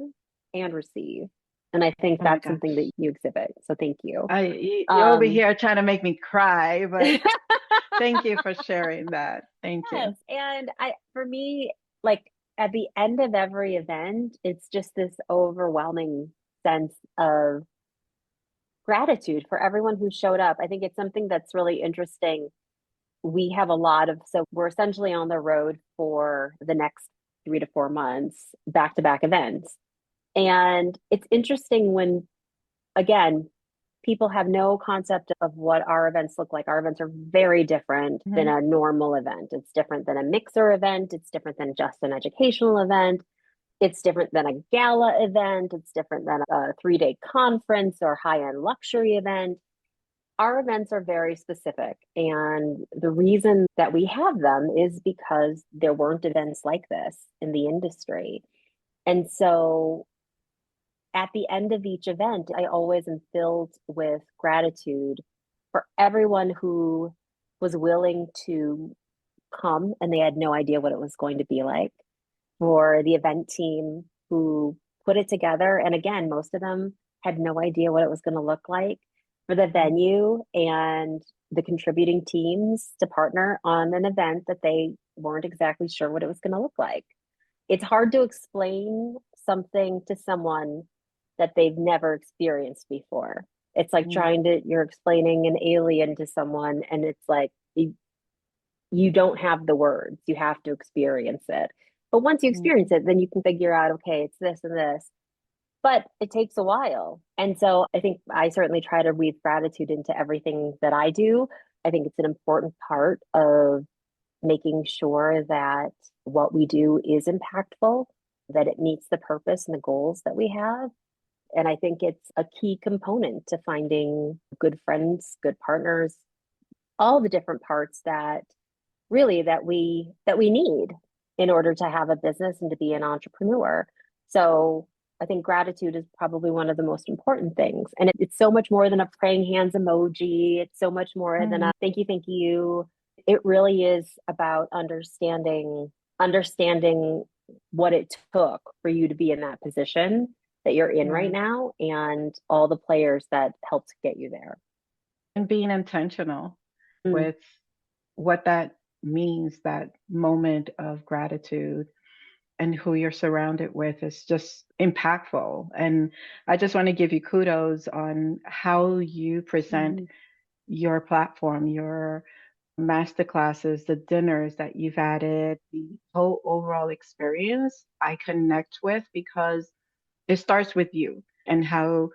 and receive. And I think oh my that's something that gosh. you exhibit. So thank you. You're over Um, here trying to make me cry, but yes. thank you for sharing that. Thank you. And for me, like at the end of every event, it's just this overwhelming sense of gratitude for everyone who showed up. I think it's something that's really interesting. We have a lot of, so we're essentially on the road for the next 3 to 4 months, back to back events. And it's interesting when, again, people have no concept of what our events look like. Our events are very different than Hmm. a normal event. It's different than a mixer event. It's different than just an educational event. It's different than a gala event. It's different than a 3 day conference or high end luxury event. Our events are very specific. And the reason that we have them is because there weren't events like this in the industry. And so at the end of each event, I always am filled with gratitude for everyone who was willing to come and they had no idea what it was going to be like, for the event team who put it together. And again, most of them had no idea what it was going to look like, for the Hmm. venue and the contributing teams to partner on an event that they weren't exactly sure what it was going to look like. It's hard to explain something to someone that they've never experienced before. It's like Mm, you're explaining an alien to someone, and it's like you don't have the words, you have to experience it. But once you experience mm, it, then you can figure out, okay, it's this and this. But it takes a while. And so I think I certainly try to weave gratitude into everything that I do. I think it's an important part of making sure that what we do is impactful, that it meets the purpose and the goals that we have. And I think it's a key component to finding good friends, good partners, all the different parts that really that we need in order to have a business and to be an entrepreneur. So I think gratitude is probably one of the most important things. And it's so much more than a praying hands emoji. It's so much more than mm, a thank you. It really is about understanding what it took for you to be in that position that you're in right right. now and all the players that helped get you there. And being intentional Mm, with what that means, that moment of gratitude and who you're surrounded with is just impactful. And I just want to give you kudos on how you present mm, your platform, your masterclasses, the dinners that you've added, the whole overall experience I connect with because it starts with you and how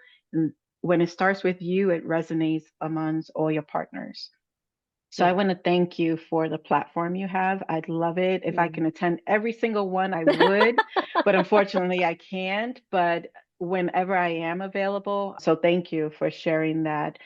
when it starts with you, it resonates amongst all your partners. So I yeah. want to thank you for the platform you have. I'd love it. If I Mm. can attend every single one, I would, but unfortunately I can't. But whenever I am available, so thank you for sharing that.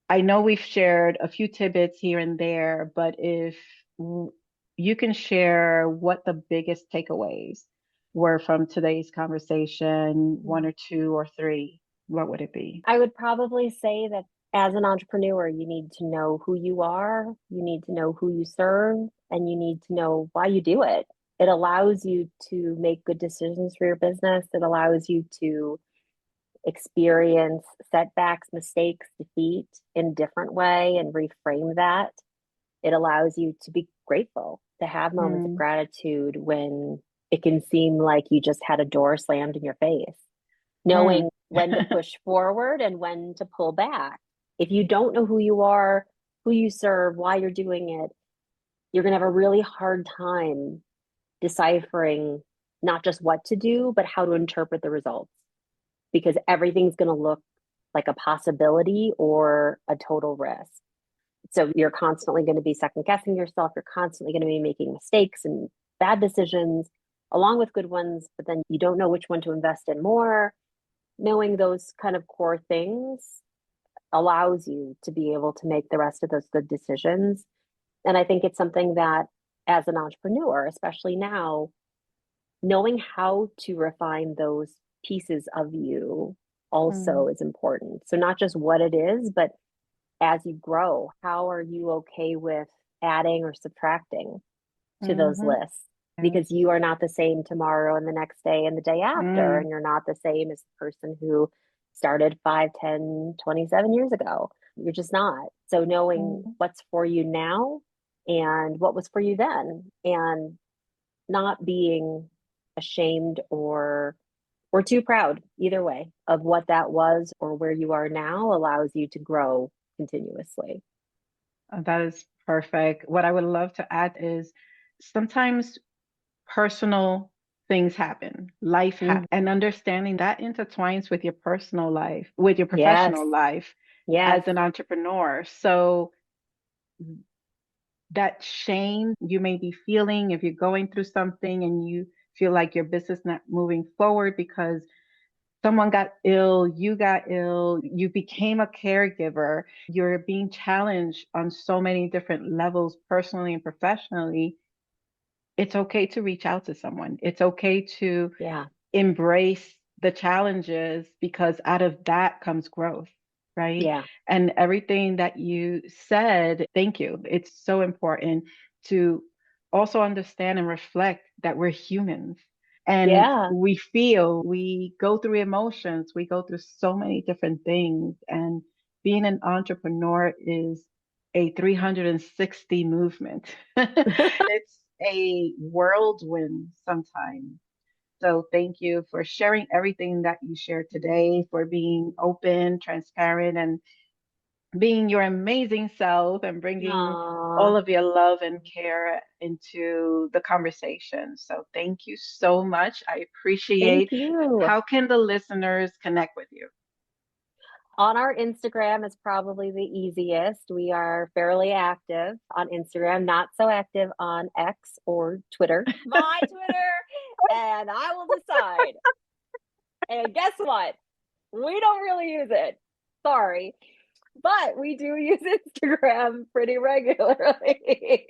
I know we've shared a few tidbits here and there, but if w- you can share what the biggest takeaways were from today's conversation, one or two or three, what would it be? I would probably say that as an entrepreneur, you need to know who you are, you need to know who you serve, and you need to know why you do it. It allows you to make good decisions for your business. It allows you to experience setbacks, mistakes, defeat in a different way and reframe that. It allows you to be grateful, to have moments of Mm, gratitude when it can seem like you just had a door slammed in your face, mm. knowing when to push forward and when to pull back. If you don't know who you are, who you serve, why you're doing it, you're going to have a really hard time deciphering not just what to do, but how to interpret the results because everything's going to look like a possibility or a total risk. So you're constantly going to be second guessing yourself. You're constantly going to be making mistakes and bad decisions along with good ones, but then you don't know which one to invest in more. Knowing those kind of core things allows you to be able to make the rest of those good decisions. And I think it's something that, as an entrepreneur, especially now, knowing how to refine those pieces of you also Mm, is important. So, not just what it is, but as you grow, how are you okay with adding or subtracting to those mm-hmm. lists? Because Yes. you are not the same tomorrow and the next day and the day after. Mm, And you're not the same as the person who started 5, 10, 27 years ago. You're just not. So knowing mm, what's for you now and what was for you then and not being ashamed or too proud either way of what that was or where you are now allows you to grow continuously. that is perfect. What I would love to add is sometimes personal things happen, Mm, and understanding that intertwines with your personal life, with your yes. professional life Yes. as an entrepreneur. So that shame you may be feeling if you're going through something and you feel like your business not moving forward because someone got ill, you got ill, you became a caregiver, you're being challenged on so many different levels, personally and professionally. It's okay to reach out to someone. It's okay to Yeah. embrace the challenges because out of that comes growth, right? Yeah. And everything that you said, thank you. It's so important to also understand and reflect that we're humans and Yeah. we feel, we go through emotions, we go through so many different things. And being an entrepreneur is a 360 movement. It's a whirlwind sometimes So thank you for sharing everything that you shared today, for being open, transparent, and being your amazing self and bringing Aw, all of your love and care into the conversation. So thank you so much. I thank appreciate. you. How can the listeners connect with you? On our Instagram is probably the easiest. We are fairly active on Instagram, not so active on X or Twitter. My Twitter, and I will decide. And guess what? We don't really use it. Sorry. But we do use Instagram pretty regularly.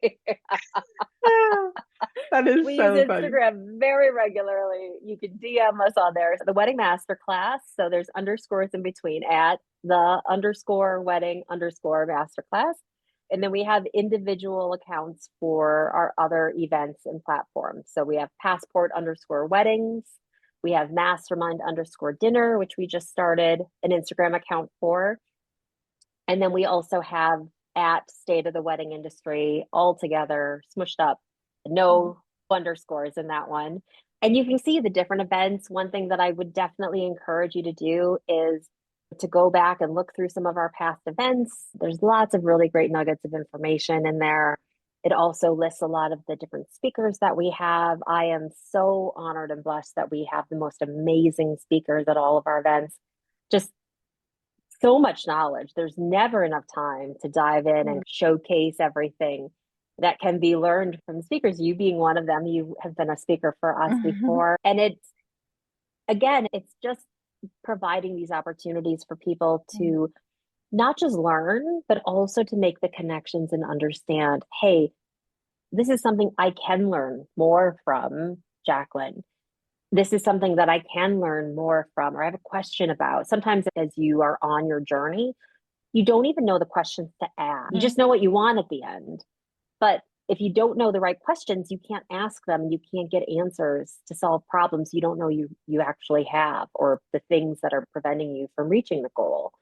That is We use so funny. Instagram very regularly. You can DM us on there. The Wedding Masterclass. So there's underscores in between at the underscore wedding underscore masterclass. And then we have individual accounts for our other events and platforms. So we have passport underscore weddings. We have mastermind underscore dinner, which we just started an Instagram account for. And then we also have at state of the wedding industry all together, smushed up, no underscores in that one. And you can see the different events. One thing that I would definitely encourage you to do is to go back and look through some of our past events. There's lots of really great nuggets of information in there. It also lists a lot of the different speakers that we have. I am so honored and blessed that we have the most amazing speakers at all of our events. Just so much knowledge. There's never enough time to dive in and showcase everything that can be learned from speakers. You being one of them, you have been a speaker for us before. And it's just providing these opportunities for people to not just learn, but also to make the connections and understand, hey, this is something I can learn more from Jacqueline. This is something that I can learn more from, or I have a question about. Sometimes as you are on your journey, you don't even know the questions to ask. You just know what you want at the end. But if you don't know the right questions, you can't ask them. You can't get answers to solve problems you don't know you actually have, or the things that are preventing you from reaching the goal.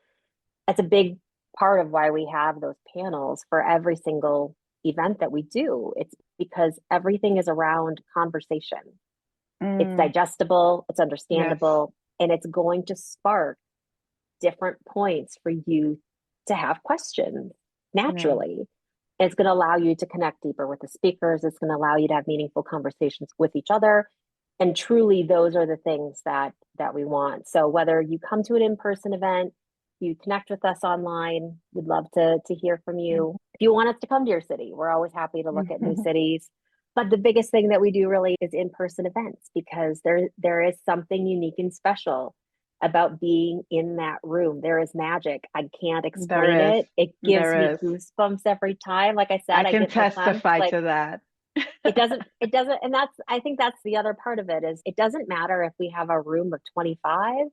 That's a big part of why we have those panels for every single event that we do. It's because everything is around conversation. It's digestible, it's Yes. understandable, and it's going to spark different points for you to have questions Yeah. naturally. And it's going to allow you to connect deeper with the speakers. It's going to allow you to have meaningful conversations with each other. And truly, those are the things that we want. So whether you come to an in-person event, you connect with us online, we'd love to hear from you. If you want us to come to your city, we're always happy to look at new cities. But the biggest thing that we do really is in-person events, because there is something unique and special about being in that room. There is magic. I can't explain There is. it. It gives me There is. goosebumps every time. Like I I said, I can get verklempt. testify Like to that. it doesn't, and I think that's the other part of it, is it doesn't matter if we have a room of 25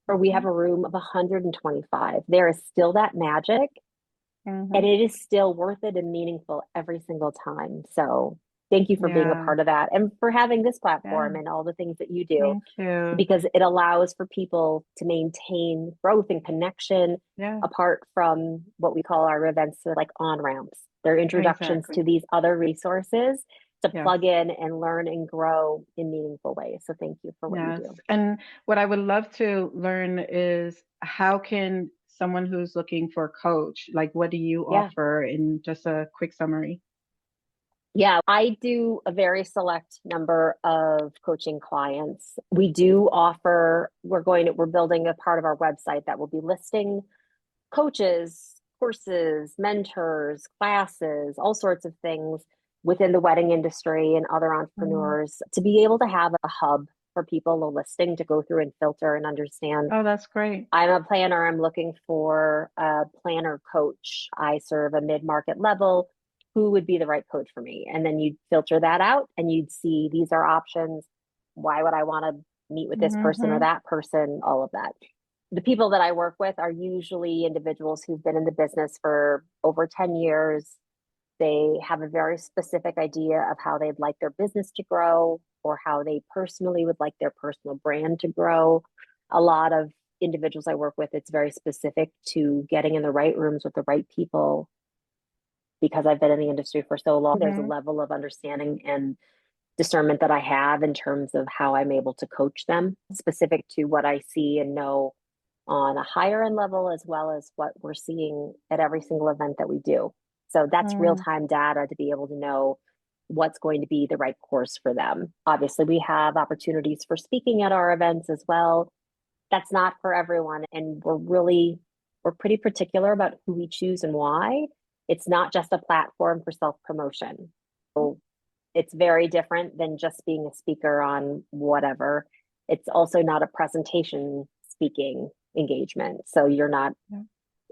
or we have a room of 125. There is still that magic, and it is still worth it and meaningful every single time. So thank you for being a Yeah. part of that, and for having this Yeah. platform and all the things that you do, Thank you. because it allows for people to maintain growth and connection Yeah. apart from what we call our events. They're like on ramps. They're introductions Exactly. to these other resources to Yes. plug in and learn and grow in meaningful ways. So thank you for what you Yes. do. And what I would love to learn is, how can someone who's looking for a coach, like, what do you Yeah. offer in just a quick summary? Yeah, I do a very select number of coaching clients. We do offer, we're building a part of our website that will be listing coaches, courses, mentors, classes, all sorts of things within the wedding industry and other Mhm. entrepreneurs, to be able to have a hub for people, a listing to go through and filter and understand. Oh, that's great. I'm a planner. I'm looking for a planner coach. I serve a mid-market level. Who would be the right coach for me? And then you'd filter that out and you'd see, these are options. Why would I want to meet with this person or Hmm. that person? All of that. The people that I work with are usually individuals who've been in the business for over 10 years. They have a very specific idea of how they'd like their business to grow, or how they personally would like their personal brand to grow. A lot of individuals I work with, it's very specific to getting in the right rooms with the right people. Because I've been in the industry for so long, there's a Hmm. level of understanding and discernment that I have in terms of how I'm able to coach them specific to what I see and know on a higher end level, as well as what we're seeing at every single event that we do. So that's real Mm, time data to be able to know what's going to be the right course for them. Obviously, we have opportunities for speaking at our events as well. That's not for everyone. And we're pretty particular about who we choose and why. It's not just a platform for self promotion. So it's very different than just being a speaker on whatever. It's also not a presentation speaking engagement. So you're not yeah.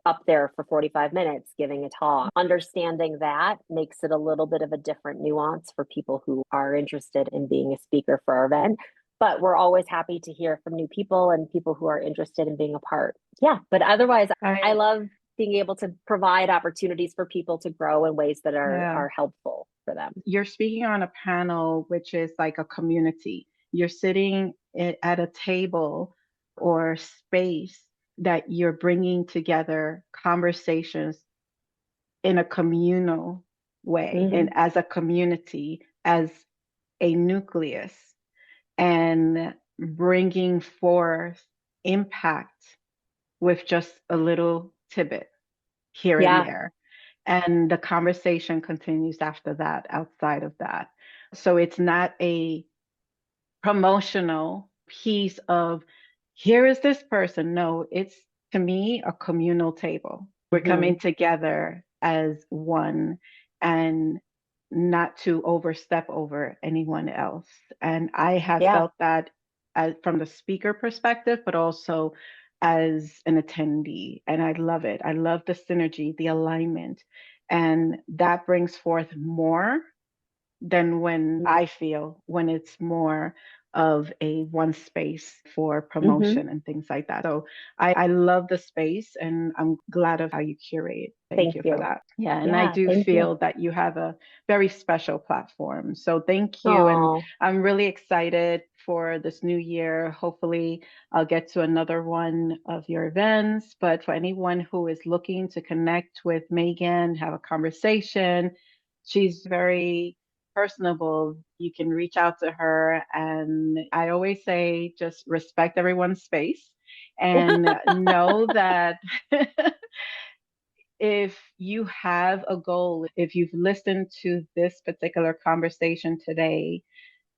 up there for 45 minutes giving a talk. Understanding that makes it a little bit of a different nuance for people who are interested in being a speaker for our event. But we're always happy to hear from new people and people who are interested in being a part. Yeah, but otherwise, I I, love being able to provide opportunities for people to grow in ways that yeah. are helpful for them. You're speaking on a panel, which is like a community. You're sitting at a table or space that you're bringing together conversations in a communal way and Mm-hmm. as a community, as a nucleus, and bringing forth impact with just a little tidbit here and Yeah. there. And the conversation continues after that, outside of that. So it's not a promotional piece of here is this person. No, it's to me a communal table. We're Mm-hmm. coming together as one and not to overstep over anyone else. And I have Yeah. felt that from the speaker perspective, but also as an attendee. And I love it. I love the synergy, the alignment. And that brings forth more than when I feel when it's more of a one space for Mm-hmm. promotion and things like that. So I love the space and I'm glad of how you curate. Thank Thank you for you. that. Yeah, and I Yeah. do Thank you. feel that you have a very special platform. So thank you. And Oh, I'm really excited for this new year. Hopefully, I'll get to another one of your events. But for anyone who is looking to connect with Megan, have a conversation, she's very personable. You can reach out to her. And I always say just respect everyone's space and know that if you have a goal, if you've listened to this particular conversation today,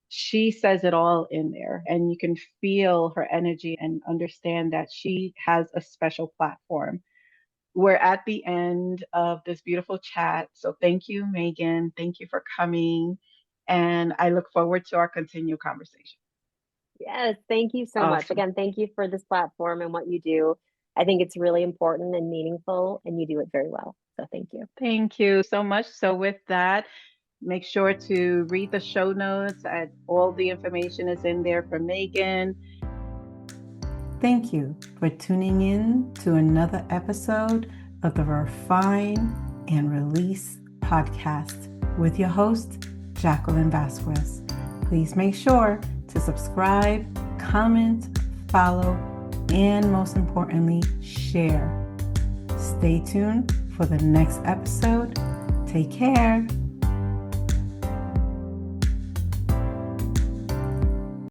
she says it all in there, and you can feel her energy and understand that she has a special platform. We're at the end of this beautiful chat. So thank you, Megan. Thank you for coming. And I look forward to our continued conversation. yes. Thank you so much. Awesome. Again, thank you for this platform and what you do. I think it's really important and meaningful, and you do it very well. So thank you. Thank you so much. So, with that, make sure to read the show notes. All the information is in there for Megan. Thank you for tuning in to another episode of the Refine and Release podcast with your host, Jacqueline Vazquez. Please make sure to subscribe, comment, follow, and most importantly, share. Stay tuned for the next episode. Take care.